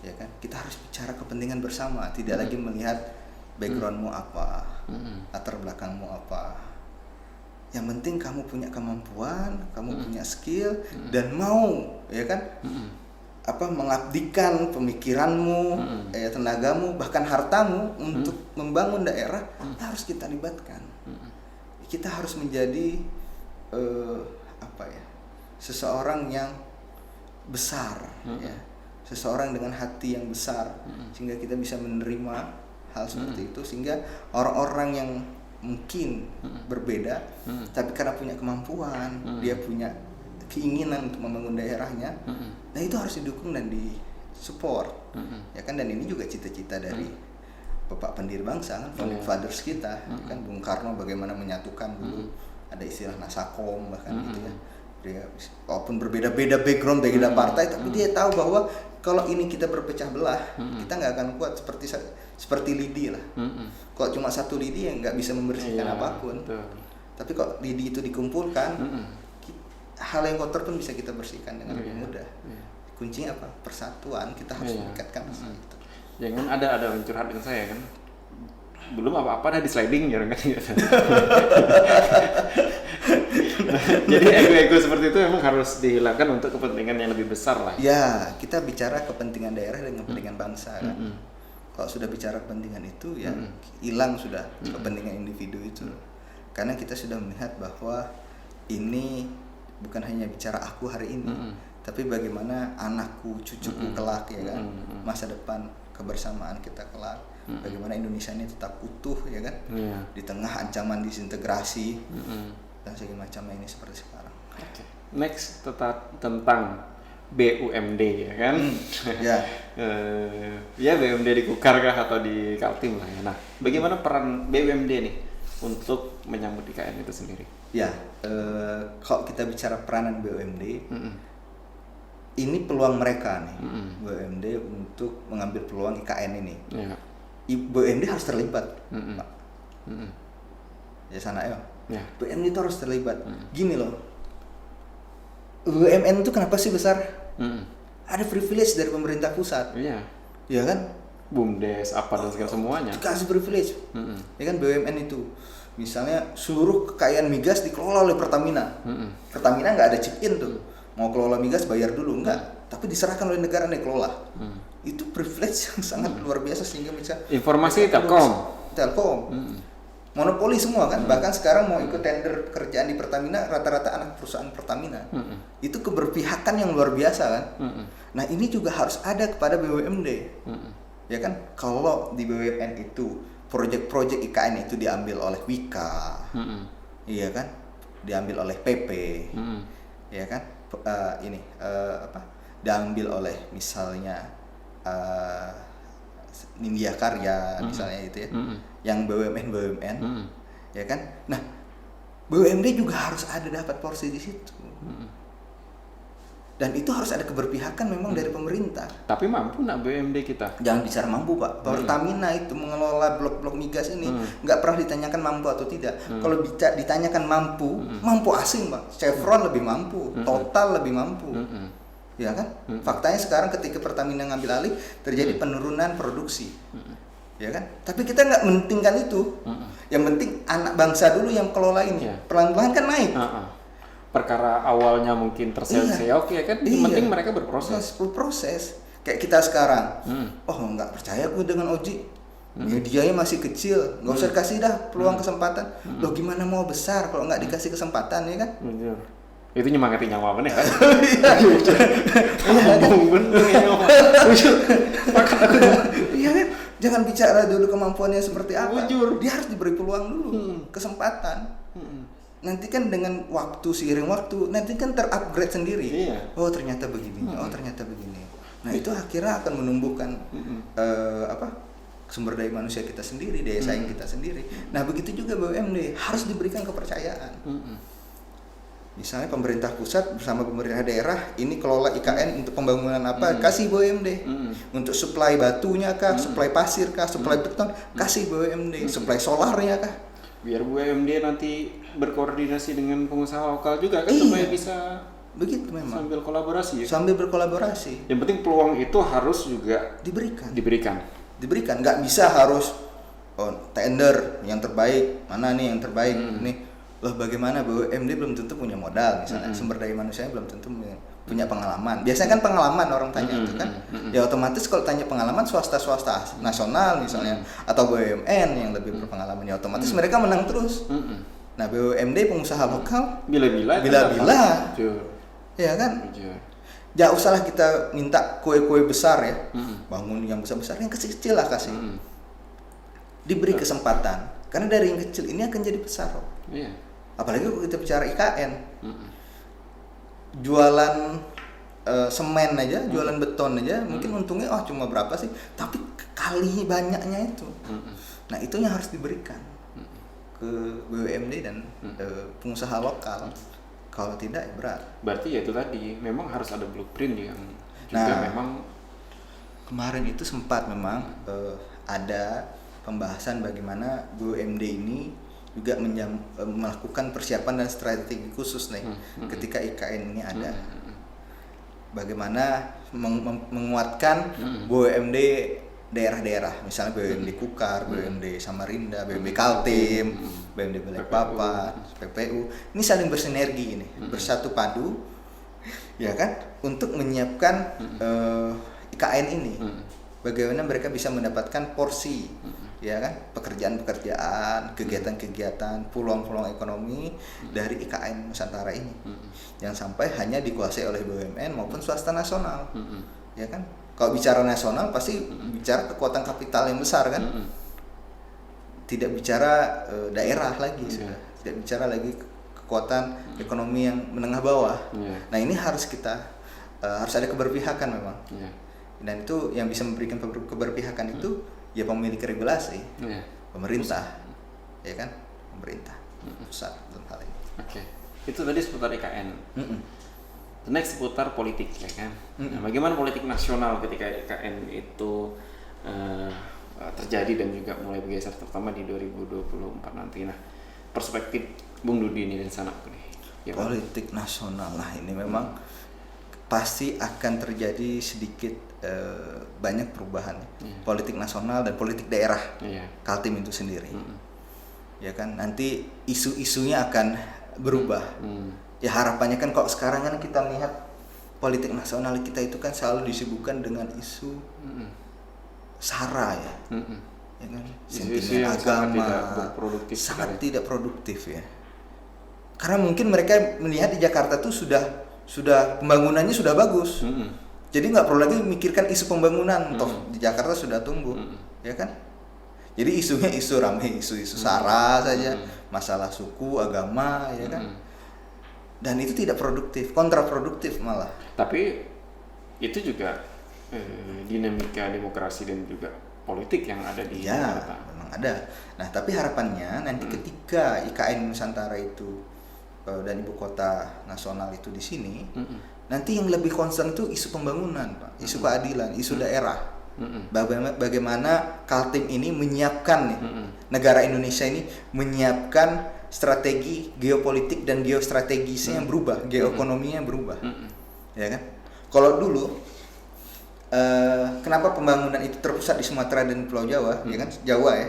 Ya kan, kita harus bicara kepentingan bersama, tidak lagi melihat backgroundmu apa, latar belakangmu apa. Yang penting kamu punya kemampuan, kamu punya skill dan mau, ya kan, mengabdikan pemikiranmu, tenagamu, bahkan hartamu untuk membangun daerah, harus kita libatkan. Kita harus menjadi seseorang yang besar, ya, seseorang dengan hati yang besar, sehingga kita bisa menerima hal seperti itu, sehingga orang-orang yang mungkin berbeda, tapi karena punya kemampuan, dia punya keinginan untuk membangun daerahnya, nah itu harus didukung dan disupport, ya kan. Dan ini juga cita-cita dari Bapak pendiri bangsa kan, founding fathers kita, kan Bung Karno bagaimana menyatukan dulu, ada istilah Nasakom bahkan gitu ya. Dia walaupun berbeda-beda background, berbeda partai, tapi dia tahu bahwa kalau ini kita berpecah belah, kita nggak akan kuat seperti lidi lah. Kalau cuma satu lidi yang nggak bisa membersihkan apapun. Tapi kalau lidi itu dikumpulkan, hal yang kotor pun bisa kita bersihkan dengan lebih mudah. Kuncinya apa? Persatuan. Kita harus meningkatkan itu. Jangan ada yang curhat dengan saya kan, belum apa-apa dah di sliding jarang kan. Jadi ego-ego seperti itu memang harus dihilangkan untuk kepentingan yang lebih besar lah. Ya, kita bicara kepentingan daerah dan kepentingan bangsa kan. Kalau sudah bicara kepentingan itu ya hilang sudah kepentingan individu itu. Karena kita sudah melihat bahwa ini bukan hanya bicara aku hari ini, tapi bagaimana anakku, cucuku kelak ya kan, masa depan kebersamaan kita kelak, bagaimana Indonesia ini tetap utuh ya kan, di tengah ancaman disintegrasi dan segala macamnya ini seperti sekarang. next tentang BUMD ya kan? Ya. Ya BUMD di Kukar kah atau di Kaltim lah ya. Nah, bagaimana peran BUMD nih untuk menyambut IKN itu sendiri? Ya, kalau kita bicara peranan BUMD, ini peluang mereka nih, BUMD untuk mengambil peluang IKN ini. Ya. BUMD harus terlibat, Pak. Ya sana ya. BUMD itu harus terlibat. Gini loh, BUMN itu kenapa sih besar? Ada privilege dari pemerintah pusat. Iya. Ya kan? BUMDes apa dan segala semuanya. Dikasih privilege. Ya kan BUMN itu. Misalnya seluruh kekayaan migas dikelola oleh Pertamina. Pertamina nggak ada chip in tuh. Mau kelola migas bayar dulu enggak, tapi diserahkan oleh negara yang dikelola. Itu privilege yang sangat luar biasa sehingga bisa informasi Telkom. Monopoli semua kan, bahkan sekarang mau ikut tender pekerjaan di Pertamina rata-rata anak perusahaan Pertamina. Itu keberpihakan yang luar biasa kan. Nah ini juga harus ada kepada BUMD. Ya kan, kalau di BUMN itu proyek-proyek IKN itu diambil oleh Wika, iya kan, diambil oleh PP, ya kan, diambil oleh misalnya Nindya Karya misalnya itu ya, yang BUMN, ya kan. Nah, BUMD juga harus ada dapat porsi di situ. Dan itu harus ada keberpihakan memang dari pemerintah. Tapi mampu nggak BUMD kita? Jangan bicara mampu Pak. Pertamina itu mengelola blok-blok migas ini nggak pernah ditanyakan mampu atau tidak. Kalau ditanyakan mampu, mampu asing Pak. Chevron lebih mampu, Total lebih mampu. Ya kan? Faktanya sekarang ketika Pertamina ngambil alih terjadi penurunan produksi. Ya kan? Tapi kita nggak mentingkan itu. Yang penting anak bangsa dulu yang kelola ini. Pelan-pelan kan naik. Perkara awalnya mungkin terseok-seok ya kan, yang penting mereka berproses. Kayak kita sekarang, nggak percaya gue dengan Oji, medianya masih kecil, nggak usah kasih dah peluang kesempatan. Loh gimana mau besar kalau nggak dikasih kesempatan ya kan? Itu nyemangatin nyawa apa nih? Iya kan? Jangan bicara dulu kemampuannya seperti apa. Dia harus diberi peluang dulu, kesempatan. Nanti kan dengan waktu, seiring waktu, nanti kan terupgrade sendiri. Oh ternyata begini, oh ternyata begini. Nah itu akhirnya akan menumbuhkan sumber daya manusia kita sendiri, daya saing kita sendiri. Nah begitu juga BUMD harus diberikan kepercayaan. Misalnya pemerintah pusat bersama pemerintah daerah ini kelola IKN untuk pembangunan apa, kasih BUMD. Untuk suplai batunya kah, suplai pasir kah, suplai beton, kasih BUMD. Suplai solarnya kah. Biar BUMD nanti berkoordinasi dengan pengusaha lokal juga kan, supaya bisa begitu memang sambil kolaborasi ya? Sambil berkolaborasi. Yang penting peluang itu harus juga diberikan. Nggak bisa harus tender yang terbaik, mana nih yang terbaik nih. Loh bagaimana BUMD belum tentu punya modal misalnya, sumber daya manusianya belum tentu punya pengalaman. Biasanya kan pengalaman orang tanya itu kan. Ya otomatis kalau tanya pengalaman swasta nasional misalnya atau BUMN yang lebih berpengalaman, ya otomatis mereka menang terus. Nah BUMD pengusaha lokal bila-bila ya kan. Jangan usahlah kita minta kue-kue besar ya, bangun yang besar-besar, yang kecil-kecil lah kasih. Diberi kesempatan, karena dari yang kecil ini akan jadi besar. Apalagi kalau kita bicara IKN, jualan semen aja, jualan beton aja, mungkin untungnya cuma berapa sih, tapi kali banyaknya itu. Nah itu yang harus diberikan ke BUMD dan pengusaha lokal. Kalau tidak ya berat. Berarti ya itu tadi, memang harus ada blueprint yang juga memang kemarin itu sempat memang ada pembahasan bagaimana BUMD ini juga melakukan persiapan dan strategi khusus nih ketika IKN ini ada. Bagaimana menguatkan BUMD daerah-daerah, misalnya BUMD Kukar, BUMD Samarinda, BUMD Kaltim, BUMD Balikpapan, PPU. Ini saling bersinergi ini, bersatu padu, ya kan, untuk menyiapkan IKN ini. Bagaimana mereka bisa mendapatkan porsi, ya kan, pekerjaan-pekerjaan, kegiatan-kegiatan, peluang-peluang ekonomi dari IKN Nusantara ini. Jangan sampai hanya dikuasai oleh BUMN maupun swasta nasional, ya kan. Kalau bicara nasional pasti bicara kekuatan kapital yang besar kan, tidak bicara daerah lagi sudah, tidak bicara lagi kekuatan ekonomi yang menengah bawah. Nah ini harus harus ada keberpihakan memang. Dan itu yang bisa memberikan keberpihakan itu ya pemilik regulasi, pemerintah, ya kan, pemerintah pusat dalam hal ini. Itu tadi seputar IKN. Next seputar politik, ya kan. Nah, bagaimana politik nasional ketika IKN itu terjadi dan juga mulai bergeser terutama di 2024 nanti. Nah, perspektif Bung Dudi ini dan Sanakku nih. Ya, politik nasional lah ini memang pasti akan terjadi sedikit banyak perubahan. Politik nasional dan politik daerah. Kaltim itu sendiri. Ya kan, nanti isu-isunya akan berubah. Ya harapannya kan kok sekarang kan kita melihat politik nasional kita itu kan selalu disibukkan dengan isu SARA ya, ya kan? Sentimen agama, sangat tidak produktif ya. Karena mungkin mereka melihat di Jakarta tuh sudah pembangunannya sudah bagus, jadi nggak perlu lagi mikirkan isu pembangunan, toh di Jakarta sudah tumbuh, ya kan? Jadi isunya isu ramai, isu SARA saja, masalah suku, agama, ya kan? Dan itu tidak produktif, kontraproduktif malah. Tapi itu juga dinamika demokrasi dan juga politik yang ada di Jakarta. Memang ada. Nah, tapi harapannya nanti ketika IKN Nusantara itu dan ibu kota nasional itu di sini, nanti yang lebih concern itu isu pembangunan, Pak, isu keadilan, isu daerah. Bagaimana Kaltim ini menyiapkan nih, negara Indonesia ini menyiapkan strategi geopolitik dan geostrategisnya yang berubah, geoekonominya yang berubah, ya kan? Kalau dulu kenapa pembangunan itu terpusat di Sumatera dan Pulau Jawa, ya kan?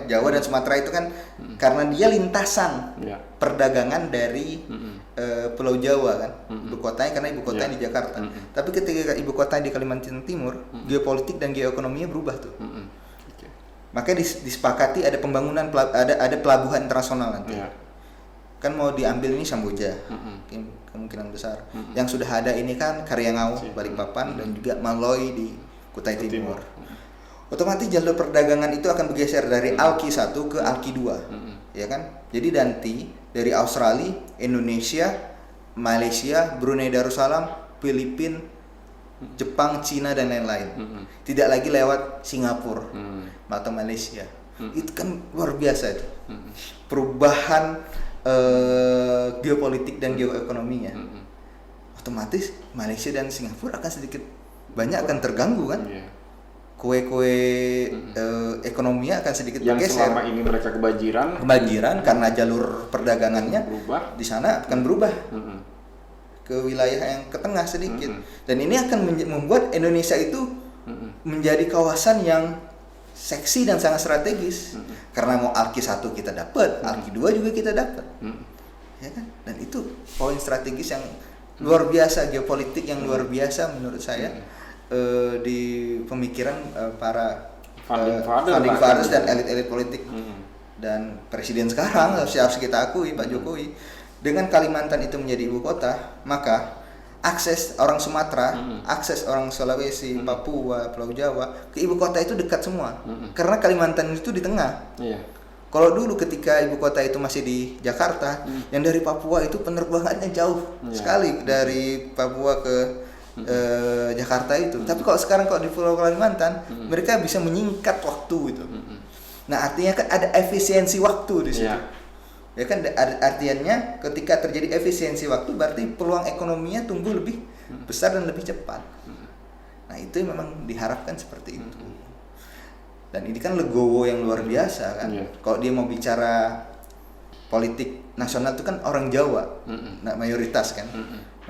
Jawa dan Sumatera itu kan karena dia lintasan perdagangan dari Pulau Jawa kan, ibu kotanya karena ibu kotanya di Jakarta. Tapi ketika ibu kotanya di Kalimantan Timur, geopolitik dan geoekonominya berubah tuh. Makanya disepakati ada pembangunan, ada pelabuhan internasional nanti. Kan mau diambil ini Samboja, kemungkinan besar. Yang sudah ada ini kan Karyangau, Balikpapan, dan juga Maloi di Kutai Timur. Otomatis jalur perdagangan itu akan bergeser dari Alki 1 ke Alki 2, ya kan? Jadi nanti dari Australia, Indonesia, Malaysia, Brunei Darussalam, Filipina, Jepang, Cina dan lain-lain. Tidak lagi lewat Singapura atau Malaysia. Itu kan luar biasa itu. Perubahan geopolitik dan geoekonominya. Otomatis Malaysia dan Singapura akan sedikit banyak akan terganggu kan. Kue-kue ekonominya akan sedikit yang bergeser. Selama ini mereka kebanjiran karena jalur perdagangannya berubah. Di sana akan berubah ke wilayah yang ke tengah sedikit. Dan ini akan membuat Indonesia itu menjadi kawasan yang seksi dan sangat strategis. Karena mau Alki 1 kita dapat, Alki 2 juga kita dapat. Ya kan? Dan itu poin strategis yang luar biasa, geopolitik yang luar biasa menurut saya di pemikiran para founding fathers dan elit-elit politik. Dan presiden sekarang harus kita akui, Pak Jokowi, dengan Kalimantan itu menjadi ibu kota, maka akses orang Sumatera, akses orang Sulawesi, Papua, Pulau Jawa ke ibu kota itu dekat semua. Karena Kalimantan itu di tengah. Kalau dulu ketika ibu kota itu masih di Jakarta, yang dari Papua itu penerbangannya jauh sekali dari Papua ke Jakarta itu. Tapi kalau sekarang di Pulau Kalimantan, mereka bisa menyingkat waktu itu. Nah, artinya kan ada efisiensi waktu di situ. Ya kan, artinya ketika terjadi efisiensi waktu berarti peluang ekonominya tumbuh lebih besar dan lebih cepat. Nah, itu memang diharapkan seperti itu. Dan ini kan legowo yang luar biasa kan. Kalau dia mau bicara politik nasional itu kan orang Jawa, nah, mayoritas kan.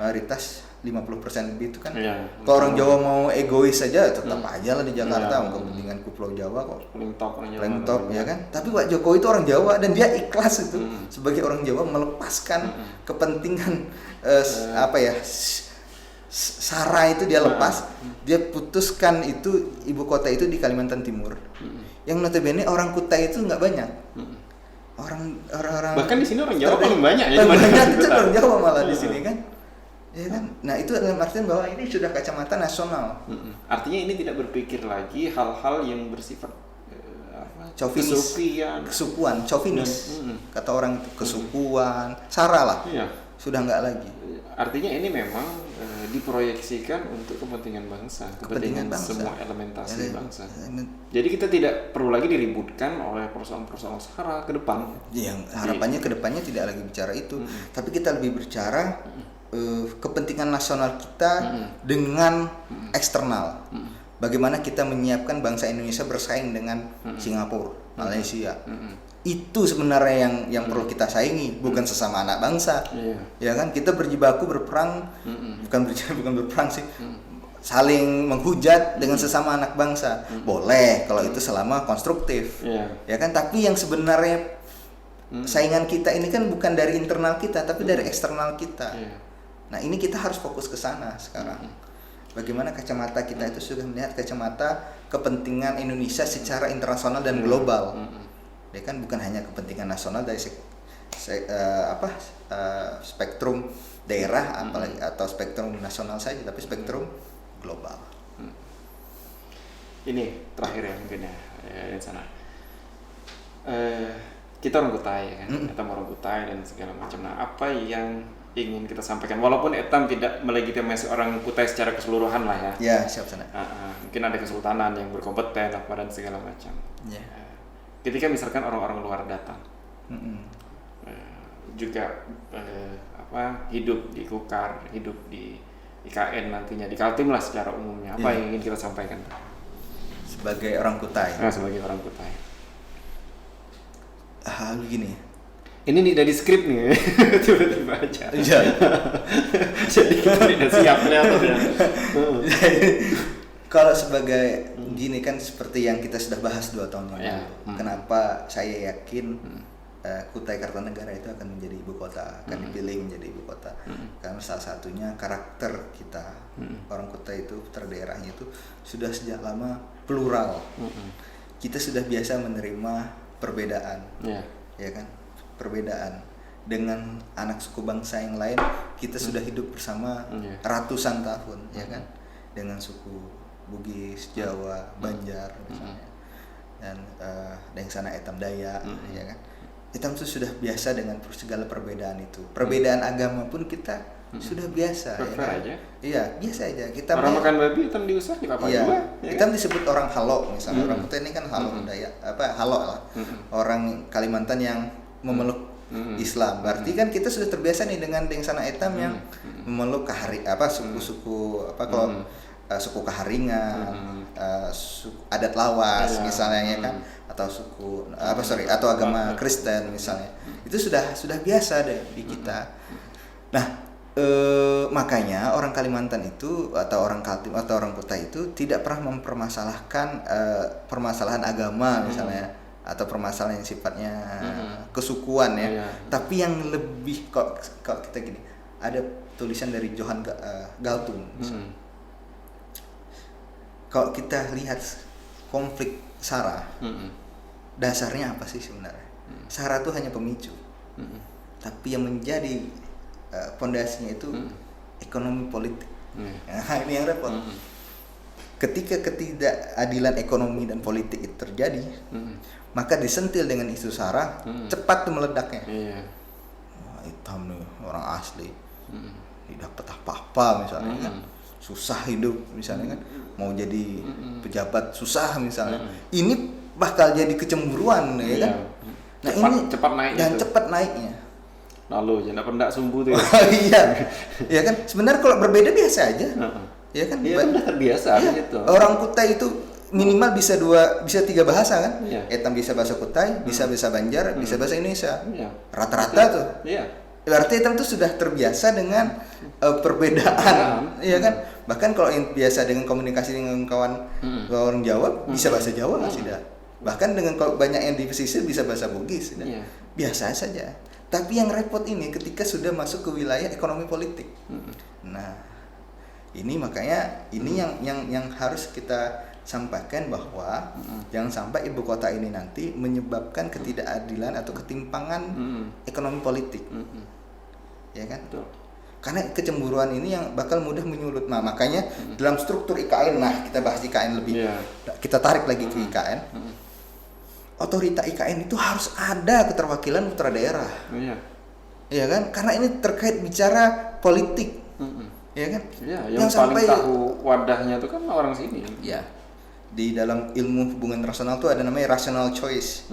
Mayoritas 50% lebih itu kan. Kalau orang Jawa mau egois saja tetap aja lah di Jakarta, kepentingan Pulau Jawa kok paling top ya kan. Tapi Pak Jokowi itu orang Jawa dan dia ikhlas itu sebagai orang Jawa melepaskan kepentingan SARA itu dia lepas, dia putuskan itu ibu kota itu di Kalimantan Timur. Yang notabene orang Kutai itu nggak banyak. Orang bahkan di sini orang Jawa paling banyak ya. Banyak itu orang Jawa malah di sini kan. Ya kan? Nah, itu dalam artian bahwa ini sudah kacamata nasional. Artinya ini tidak berpikir lagi hal-hal yang bersifat chauvinis, kesukuan, chauvinis, kata orang itu kesukuan, sara lah, sudah nggak lagi. Artinya ini memang diproyeksikan untuk kepentingan bangsa, kepentingan semua elementasi bangsa. Jadi kita tidak perlu lagi diributkan oleh persoalan-persoalan sara ke depan. Yang harapannya ke depannya tidak lagi bicara itu, tapi kita lebih bicara kepentingan nasional kita dengan eksternal. Bagaimana kita menyiapkan bangsa Indonesia bersaing dengan Singapura, Malaysia. Itu sebenarnya yang perlu kita saingi, bukan sesama anak bangsa. Ya kan, kita berjibaku berperang, bukan berperang sih. Saling menghujat dengan sesama anak bangsa. Boleh kalau itu selama konstruktif. Ya kan, tapi yang sebenarnya saingan kita ini kan bukan dari internal kita, tapi dari eksternal kita. Nah, ini kita harus fokus ke sana sekarang. Bagaimana kacamata kita itu sudah melihat kacamata kepentingan Indonesia secara internasional dan global. Ya kan, bukan hanya kepentingan nasional dari spektrum daerah apalagi atau spektrum nasional saja, tapi spektrum global. Ini terakhir ya mungkin ya di sana. Kita orang Kutai ya kan, kita orang Kutai dan segala macam. Nah, apa yang ingin kita sampaikan, walaupun Etam tidak melegitimasi orang Kutai secara keseluruhan lah ya. Ya, siap sana. Mungkin ada kesultanan yang berkompeten apa dan segala macam. Ketika misalkan orang-orang luar datang, juga hidup di Kukar, hidup di IKN nantinya, di Kaltim lah secara umumnya, apa yang ingin kita sampaikan? Sebagai orang Kutai. Sebagai orang Kutai. Begini. Ini nih dari skrip nih, tiba-tiba aja. Jadi kita tidak siapnya atau tidak. Kalau sebagai gini kan seperti yang kita sudah bahas 2 tahun yang lalu. Kenapa saya yakin Kutai Kartanegara itu akan menjadi ibu kota, akan dipilih menjadi ibu kota. Karena salah satunya karakter kita, orang Kutai itu, terdaerahnya itu sudah sejak lama plural. Kita sudah biasa menerima perbedaan, ya kan? Perbedaan dengan anak suku bangsa yang lain, kita sudah hidup bersama ratusan tahun, ya kan, dengan suku Bugis, Jawa, Banjar misalnya, dan yang sana Etam Dayak, ya kan. Etam itu sudah biasa dengan segala perbedaan itu. Perbedaan agama pun kita sudah biasa, ya kan? Iya, biasa aja. Kita orang makan babi Etam diusah di Papua juga. Etam disebut orang Halo misalnya. Orang Kutai ini kan Halo Dayak, Halo lah. Orang Kalimantan yang memeluk Islam, berarti kan kita sudah terbiasa nih dengan Dengsana Etam yang memeluk suku-suku kalau suku Kaharingan, adat Lawas misalnya ya kan, atau suku atau agama Kristen misalnya, itu sudah biasa deh di kita. Nah, makanya orang Kalimantan itu atau orang Kaltim atau orang Kutai itu tidak pernah mempermasalahkan permasalahan agama misalnya, atau permasalahan yang sifatnya kesukuan ya. Tapi yang lebih kalau kita gini, ada tulisan dari Johan Galtung. Kalau kita lihat konflik SARA, dasarnya apa sih sebenarnya? SARA itu hanya pemicu. Tapi yang menjadi pondasinya itu ekonomi politik. Nah, ini yang repot. Ketika ketidakadilan ekonomi dan politik itu terjadi, maka disentil dengan isu SARA, cepat tuh meledaknya. Wah, Hitam nih orang asli, tidak dapat apa-apa misalnya kan, susah hidup misalnya kan, mau jadi pejabat susah misalnya. Ini bakal jadi kecemburuan ya kan. Nah, cepat naiknya. Dan cepat naiknya. Lalu jangan pendak sumbu tuh. Iya, ya kan. Sebenarnya kalau berbeda biasa aja. Ya kan, iya kan udah terbiasa gitu. Orang Kutai itu minimal bisa 3 bahasa kan. Etam bisa bahasa Kutai, bisa bahasa Banjar, bisa bahasa Indonesia. Rata-rata tuh. Berarti Etam tuh sudah terbiasa dengan perbedaan, iya kan. Bahkan kalau yang biasa dengan komunikasi dengan kawan Jawa, bisa bahasa Jawa sudah. Bahkan dengan kalau banyak yang di pesisir bisa bahasa Bugis, biasa saja. Tapi yang repot ini ketika sudah masuk ke wilayah ekonomi politik. Nah, ini makanya ini yang harus kita sampaikan bahwa jangan sampai ibu kota ini nanti menyebabkan ketidakadilan atau ketimpangan ekonomi politik. Ya kan? Betul. Karena kecemburuan ini yang bakal mudah menyulut. Nah, makanya dalam struktur IKN, kita bahas IKN lebih. Kita tarik lagi ke IKN. otorita IKN itu harus ada keterwakilan putra daerah. Iya. Iya kan? Karena ini terkait bicara politik. Iya kan? Iya, yang paling tahu wadahnya itu kan orang sini. Iya. Di dalam ilmu hubungan rasional itu ada namanya rational choice.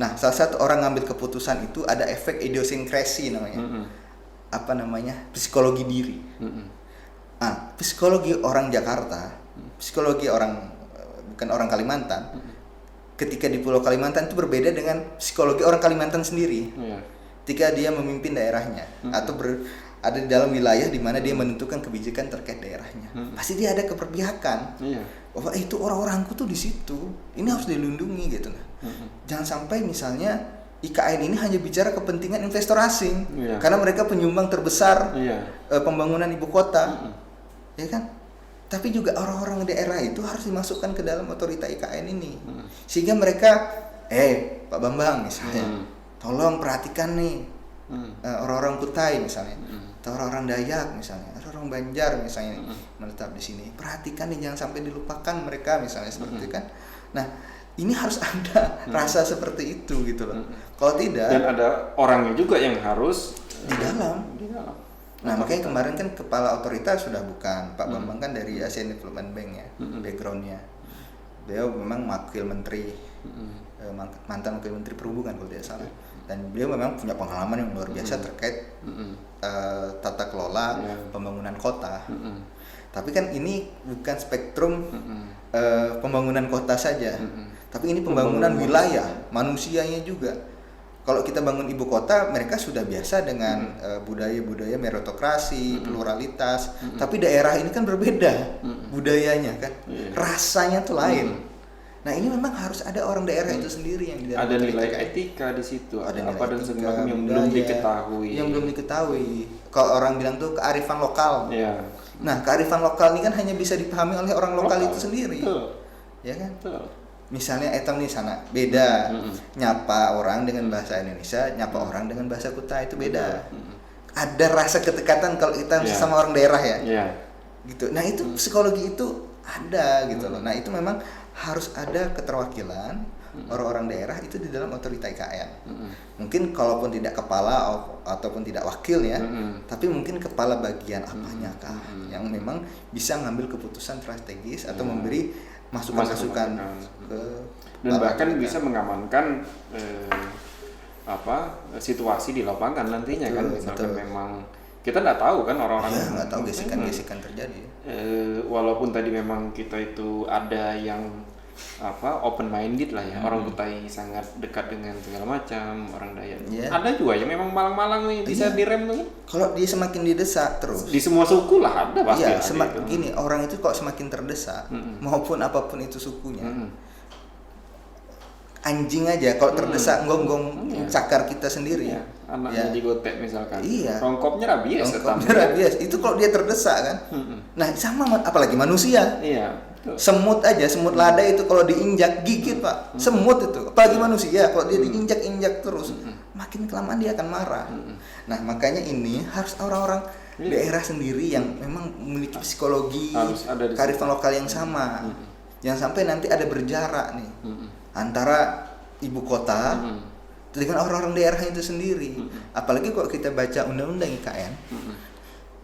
Nah, salah satu orang ngambil keputusan itu ada efek idiosinkrasi namanya. Apa namanya? Psikologi diri. Psikologi orang Jakarta, psikologi orang bukan orang Kalimantan. Ketika di Pulau Kalimantan itu berbeda dengan psikologi orang Kalimantan sendiri. Ketika dia memimpin daerahnya atau ada di dalam wilayah di mana dia menentukan kebijakan terkait daerahnya, pasti dia ada keberpihakan. Bahwa itu orang-orangku tuh di situ, ini harus dilindungi gitu. Jangan sampai misalnya IKN ini hanya bicara kepentingan investor asing, karena mereka penyumbang terbesar pembangunan ibu kota, ya kan? Tapi juga orang-orang daerah itu harus dimasukkan ke dalam otorita IKN ini, sehingga mereka, Pak Bambang misalnya, tolong perhatikan nih orang-orang Kutai misalnya, atau orang-orang Dayak misalnya, atau orang Banjar misalnya menetap di sini, perhatikan nih jangan sampai dilupakan mereka misalnya seperti itu kan. Nah, ini harus ada rasa seperti itu gitu loh. Kalau tidak, dan ada orangnya juga yang harus di dalam. Nah, makanya kemarin kan kepala otoritas sudah bukan Pak Bambang kan dari Asian Development Bank ya, backgroundnya. Beliau memang wakil menteri, mantan wakil menteri perhubungan kalau tidak salah. Dan beliau memang punya pengalaman yang luar biasa terkait tata kelola pembangunan kota. Tapi kan ini bukan spektrum pembangunan kota saja, tapi ini pembangunan wilayah, manusianya juga. Kalau kita bangun ibu kota, mereka sudah biasa dengan budaya-budaya meritokrasi, pluralitas. Tapi daerah ini kan berbeda budayanya kan, rasanya tuh lain. Nah, ini memang harus ada orang daerah itu sendiri yang ada nilai etika di situ, ada apa dan sebagainya yang belum diketahui. Yang belum diketahui. Kalau orang bilang tuh kearifan lokal. Nah, kearifan lokal ini kan hanya bisa dipahami oleh orang lokal itu sendiri. Ya kan? Misalnya etam di sana beda, nyapa orang dengan bahasa Indonesia, nyapa orang dengan bahasa Kutai itu beda. Ada rasa ketekatan kalau kita sama orang daerah ya. Gitu. Nah, itu psikologi itu ada gitu loh. Nah, itu memang harus ada keterwakilan orang-orang daerah itu di dalam otorita IKN. Mungkin kalaupun tidak kepala ataupun tidak wakil ya, tapi mungkin kepala bagian apanya kah yang memang bisa ngambil keputusan strategis atau memberi masukan-masukan ke dan bahkan bisa mengamankan situasi di lapangan nantinya kan, misalkan memang kita nggak tahu kan orang-orang nggak tahu gesekan-gesekan terjadi. Walaupun tadi memang kita itu ada yang open minded lah ya, orang Kutai sangat dekat dengan segala macam, orang Dayak. Ada juga yang memang malang-malang nih bisa direm tuh. Kalau dia semakin didesak terus. Di semua suku lah ada pasti. Gini, orang itu kok semakin terdesak, maupun apapun itu sukunya. Anjing aja kalau terdesak gonggong cakar kita sendiri. Anaknya digotek misalkan. Rongkopnya rabies. Itu kalau dia terdesak kan. Nah, sama apalagi manusia. Semut aja, semut lada itu kalau diinjak gigit Pak. Semut itu, apalagi manusia kalau dia diinjak-injak terus, makin kelamaan dia akan marah. Nah, makanya ini harus orang-orang daerah sendiri yang memang memiliki psikologi, kearifan lokal yang sama. Jangan sampai nanti ada berjarak nih antara ibu kota dengan orang-orang daerah itu sendiri. Apalagi kalau kita baca undang-undang IKN,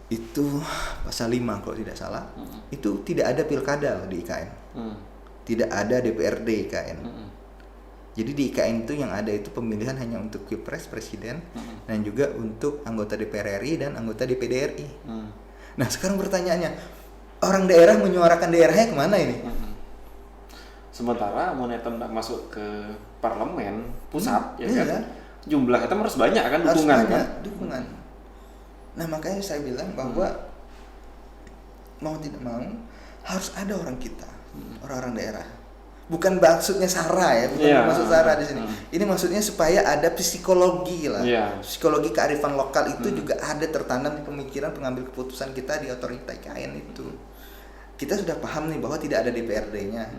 itu pasal 5 kalau tidak salah, itu tidak ada pilkada di IKN, tidak ada DPRD IKN. Jadi di IKN itu yang ada itu pemilihan hanya untuk Pilpres, Presiden, dan juga untuk anggota DPR RI dan anggota DPD RI. Nah, sekarang pertanyaannya, orang daerah menyuarakan daerahnya kemana ini? Sementara Monetam tidak masuk ke parlemen pusat, kan? Jumlah kita harus banyak kan dukungan. Nah, makanya saya bilang bahwa mau tidak mau harus ada orang kita, orang-orang daerah. Bukan maksudnya sara ya, maksud sara di sini. Ini maksudnya supaya ada psikologi lah. Psikologi kearifan lokal itu juga ada tertanam di pemikiran pengambil keputusan kita di otorita IKN itu. Kita sudah paham nih bahwa tidak ada DPRD-nya.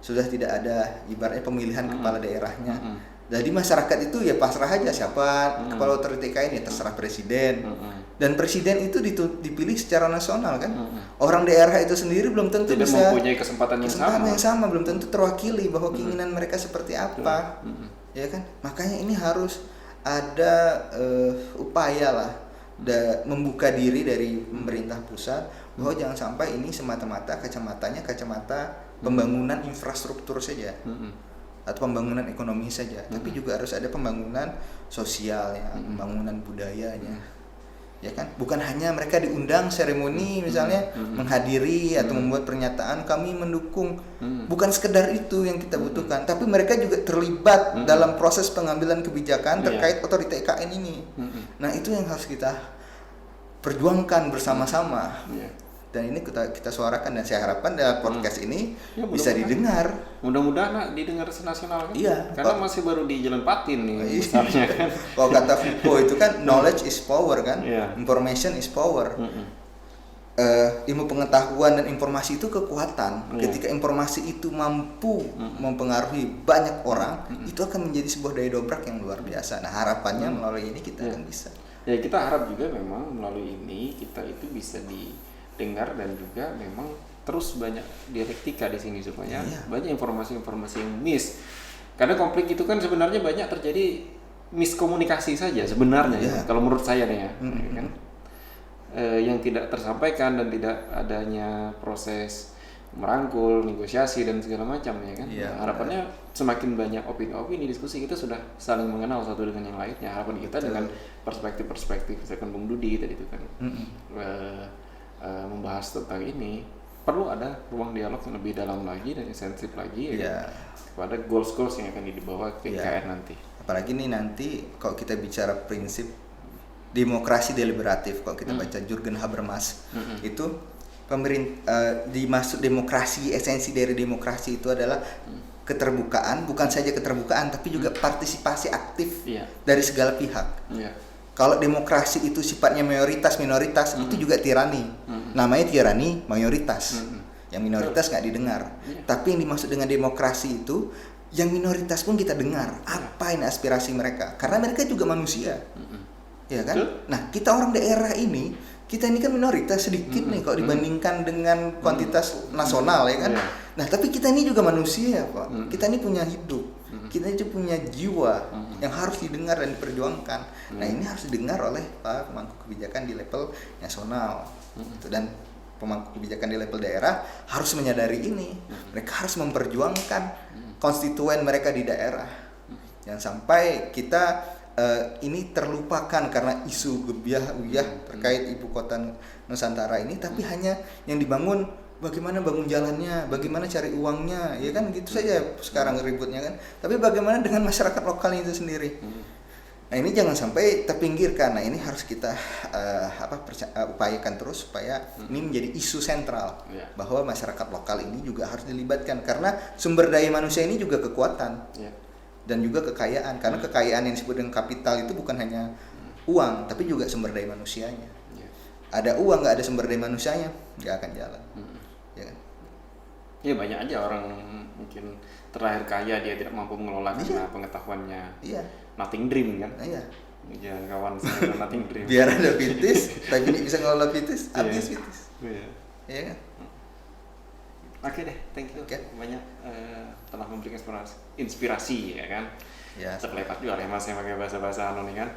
Sudah tidak ada ibaratnya pemilihan kepala daerahnya. Jadi masyarakat itu ya pasrah aja siapa kepala otorita IKN ya terserah presiden. Dan presiden itu dipilih secara nasional kan. Orang daerah itu sendiri belum tentu tidak bisa mempunyai kesempatan yang sama, belum tentu terwakili bahwa keinginan mereka seperti apa. Ya kan? Makanya ini harus ada upaya lah membuka diri dari pemerintah pusat bahwa jangan sampai ini semata-mata kacamata pembangunan infrastruktur saja. Atau pembangunan ekonomi saja, tapi juga harus ada pembangunan sosialnya, pembangunan budayanya, ya kan? Bukan hanya mereka diundang seremoni misalnya menghadiri atau membuat pernyataan kami mendukung, bukan sekedar itu yang kita butuhkan, tapi mereka juga terlibat dalam proses pengambilan kebijakan terkait otorita IKN ini. Nah itu yang harus kita perjuangkan bersama-sama. Dan ini kita suarakan dan saya harapkan dalam podcast ini bisa didengar. Mudah-mudahan didengar senasional kan? Iya. Karena masih baru di Jalan Patin nih besarnya kan. Kalau kata Foucault itu kan knowledge is power kan, information is power. Ilmu pengetahuan dan informasi itu kekuatan. Ketika informasi itu mampu mempengaruhi banyak orang, itu akan menjadi sebuah daya dobrak yang luar biasa. Nah harapannya melalui ini kita akan bisa. Ya kita harap juga memang melalui ini kita itu bisa dengar dan juga memang terus banyak dialektika di sini supaya banyak informasi-informasi yang miss. Karena konflik itu kan sebenarnya banyak terjadi miskomunikasi saja sebenarnya kalau menurut saya nih ya. Kan? Yang tidak tersampaikan dan tidak adanya proses merangkul, negosiasi dan segala macam ya kan. Harapannya semakin banyak opini-opini, diskusi kita sudah saling mengenal satu dengan yang lainnya. Harapan kita dengan perspektif-perspektif misalkan Bung Dudi tadi itu kan. Membahas tentang ini perlu ada ruang dialog yang lebih dalam lagi dan intensif lagi kepada goals-goals yang akan dibawa ke IKN nanti. Apalagi nih nanti kalau kita bicara prinsip demokrasi deliberatif, kalau kita baca Jürgen Habermas itu dimaksud demokrasi, esensi dari demokrasi itu adalah keterbukaan, bukan saja keterbukaan tapi juga partisipasi aktif dari segala pihak. Kalau demokrasi itu sifatnya mayoritas minoritas itu juga tirani. Namanya tirani mayoritas. Yang minoritas nggak didengar. Tapi yang dimaksud dengan demokrasi itu yang minoritas pun kita dengar. Apa ini aspirasi mereka? Karena mereka juga manusia. Ya kan? Nah, kita orang daerah ini, kita ini kan minoritas sedikit nih kalau dibandingkan dengan kuantitas nasional ya kan. Nah, tapi kita ini juga manusia, Pak. Kita ini punya hidup. Kita itu punya jiwa yang harus didengar dan diperjuangkan. Nah ini harus didengar oleh para pemangku kebijakan di level nasional. Dan pemangku kebijakan di level daerah harus menyadari ini. Mereka harus memperjuangkan konstituen mereka di daerah. Jangan sampai kita ini terlupakan karena isu gebiah-uyah terkait ibu kota Nusantara ini, tapi hanya yang dibangun bagaimana bangun jalannya, bagaimana cari uangnya, ya kan gitu saja sekarang ributnya kan. Tapi bagaimana dengan masyarakat lokal itu sendiri? Nah ini jangan sampai terpinggirkan. Nah ini harus kita upayakan terus supaya ini menjadi isu sentral bahwa masyarakat lokal ini juga harus dilibatkan karena sumber daya manusia ini juga kekuatan dan juga kekayaan. Karena kekayaan yang disebut dengan kapital itu bukan hanya uang, tapi juga sumber daya manusianya. Ada uang nggak ada sumber daya manusianya nggak akan jalan. Ya kan? Ya banyak aja orang mungkin terlahir kaya dia tidak mampu mengelola karena pengetahuannya. Nothing dream kan? Ya kawan saya nothing dream. Biar ada pitis, tapi ini bisa ngelola pitis, habis pitis. Iya kan? Oke deh, thank you. Banyak telah memberikan inspirasi ya kan. Terlepas juga ya mas yang pakai bahasa nih kan.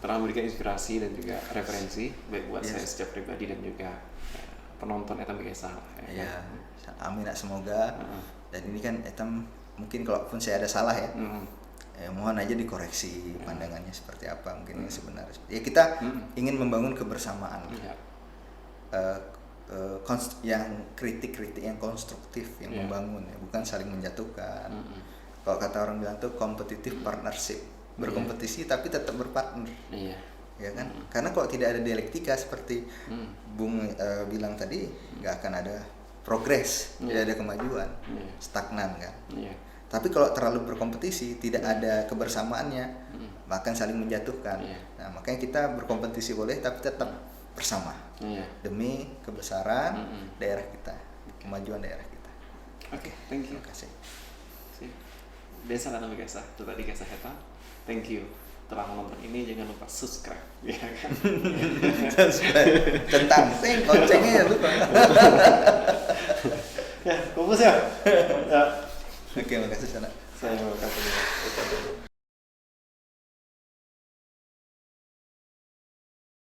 Telah memberikan inspirasi dan juga referensi baik buat saya secara pribadi dan juga penonton Etam Bekesa. Amin semoga. Dan ini kan Etam mungkin kalaupun saya ada salah ya. Mohon aja dikoreksi pandangannya seperti apa mungkin yang sebenarnya. Ya kita ingin membangun kebersamaan. Yang kritik yang konstruktif, yang membangun ya, bukan saling menjatuhkan. Kalau kata orang bilang tuh competitive partnership, berkompetisi tapi tetap berpartner. Ya kan? Karena kalau tidak ada dialektika seperti Bung bilang tadi, nggak akan ada progres, tidak ada kemajuan, stagnan kan. Tapi kalau terlalu berkompetisi, tidak ada kebersamaannya, bahkan saling menjatuhkan. Nah, makanya kita berkompetisi boleh, tapi tetap bersama demi kebesaran daerah kita, kemajuan daerah kita. Oke, thank you. Terima kasih. biasa kan biasa itu tadi kisah Heta. Thank you telah menonton ini, jangan lupa subscribe ya kan. Tentang loncengnya ya lupa. Ya, kumpul ya. Oke, makasih sana. Saya mau kasih.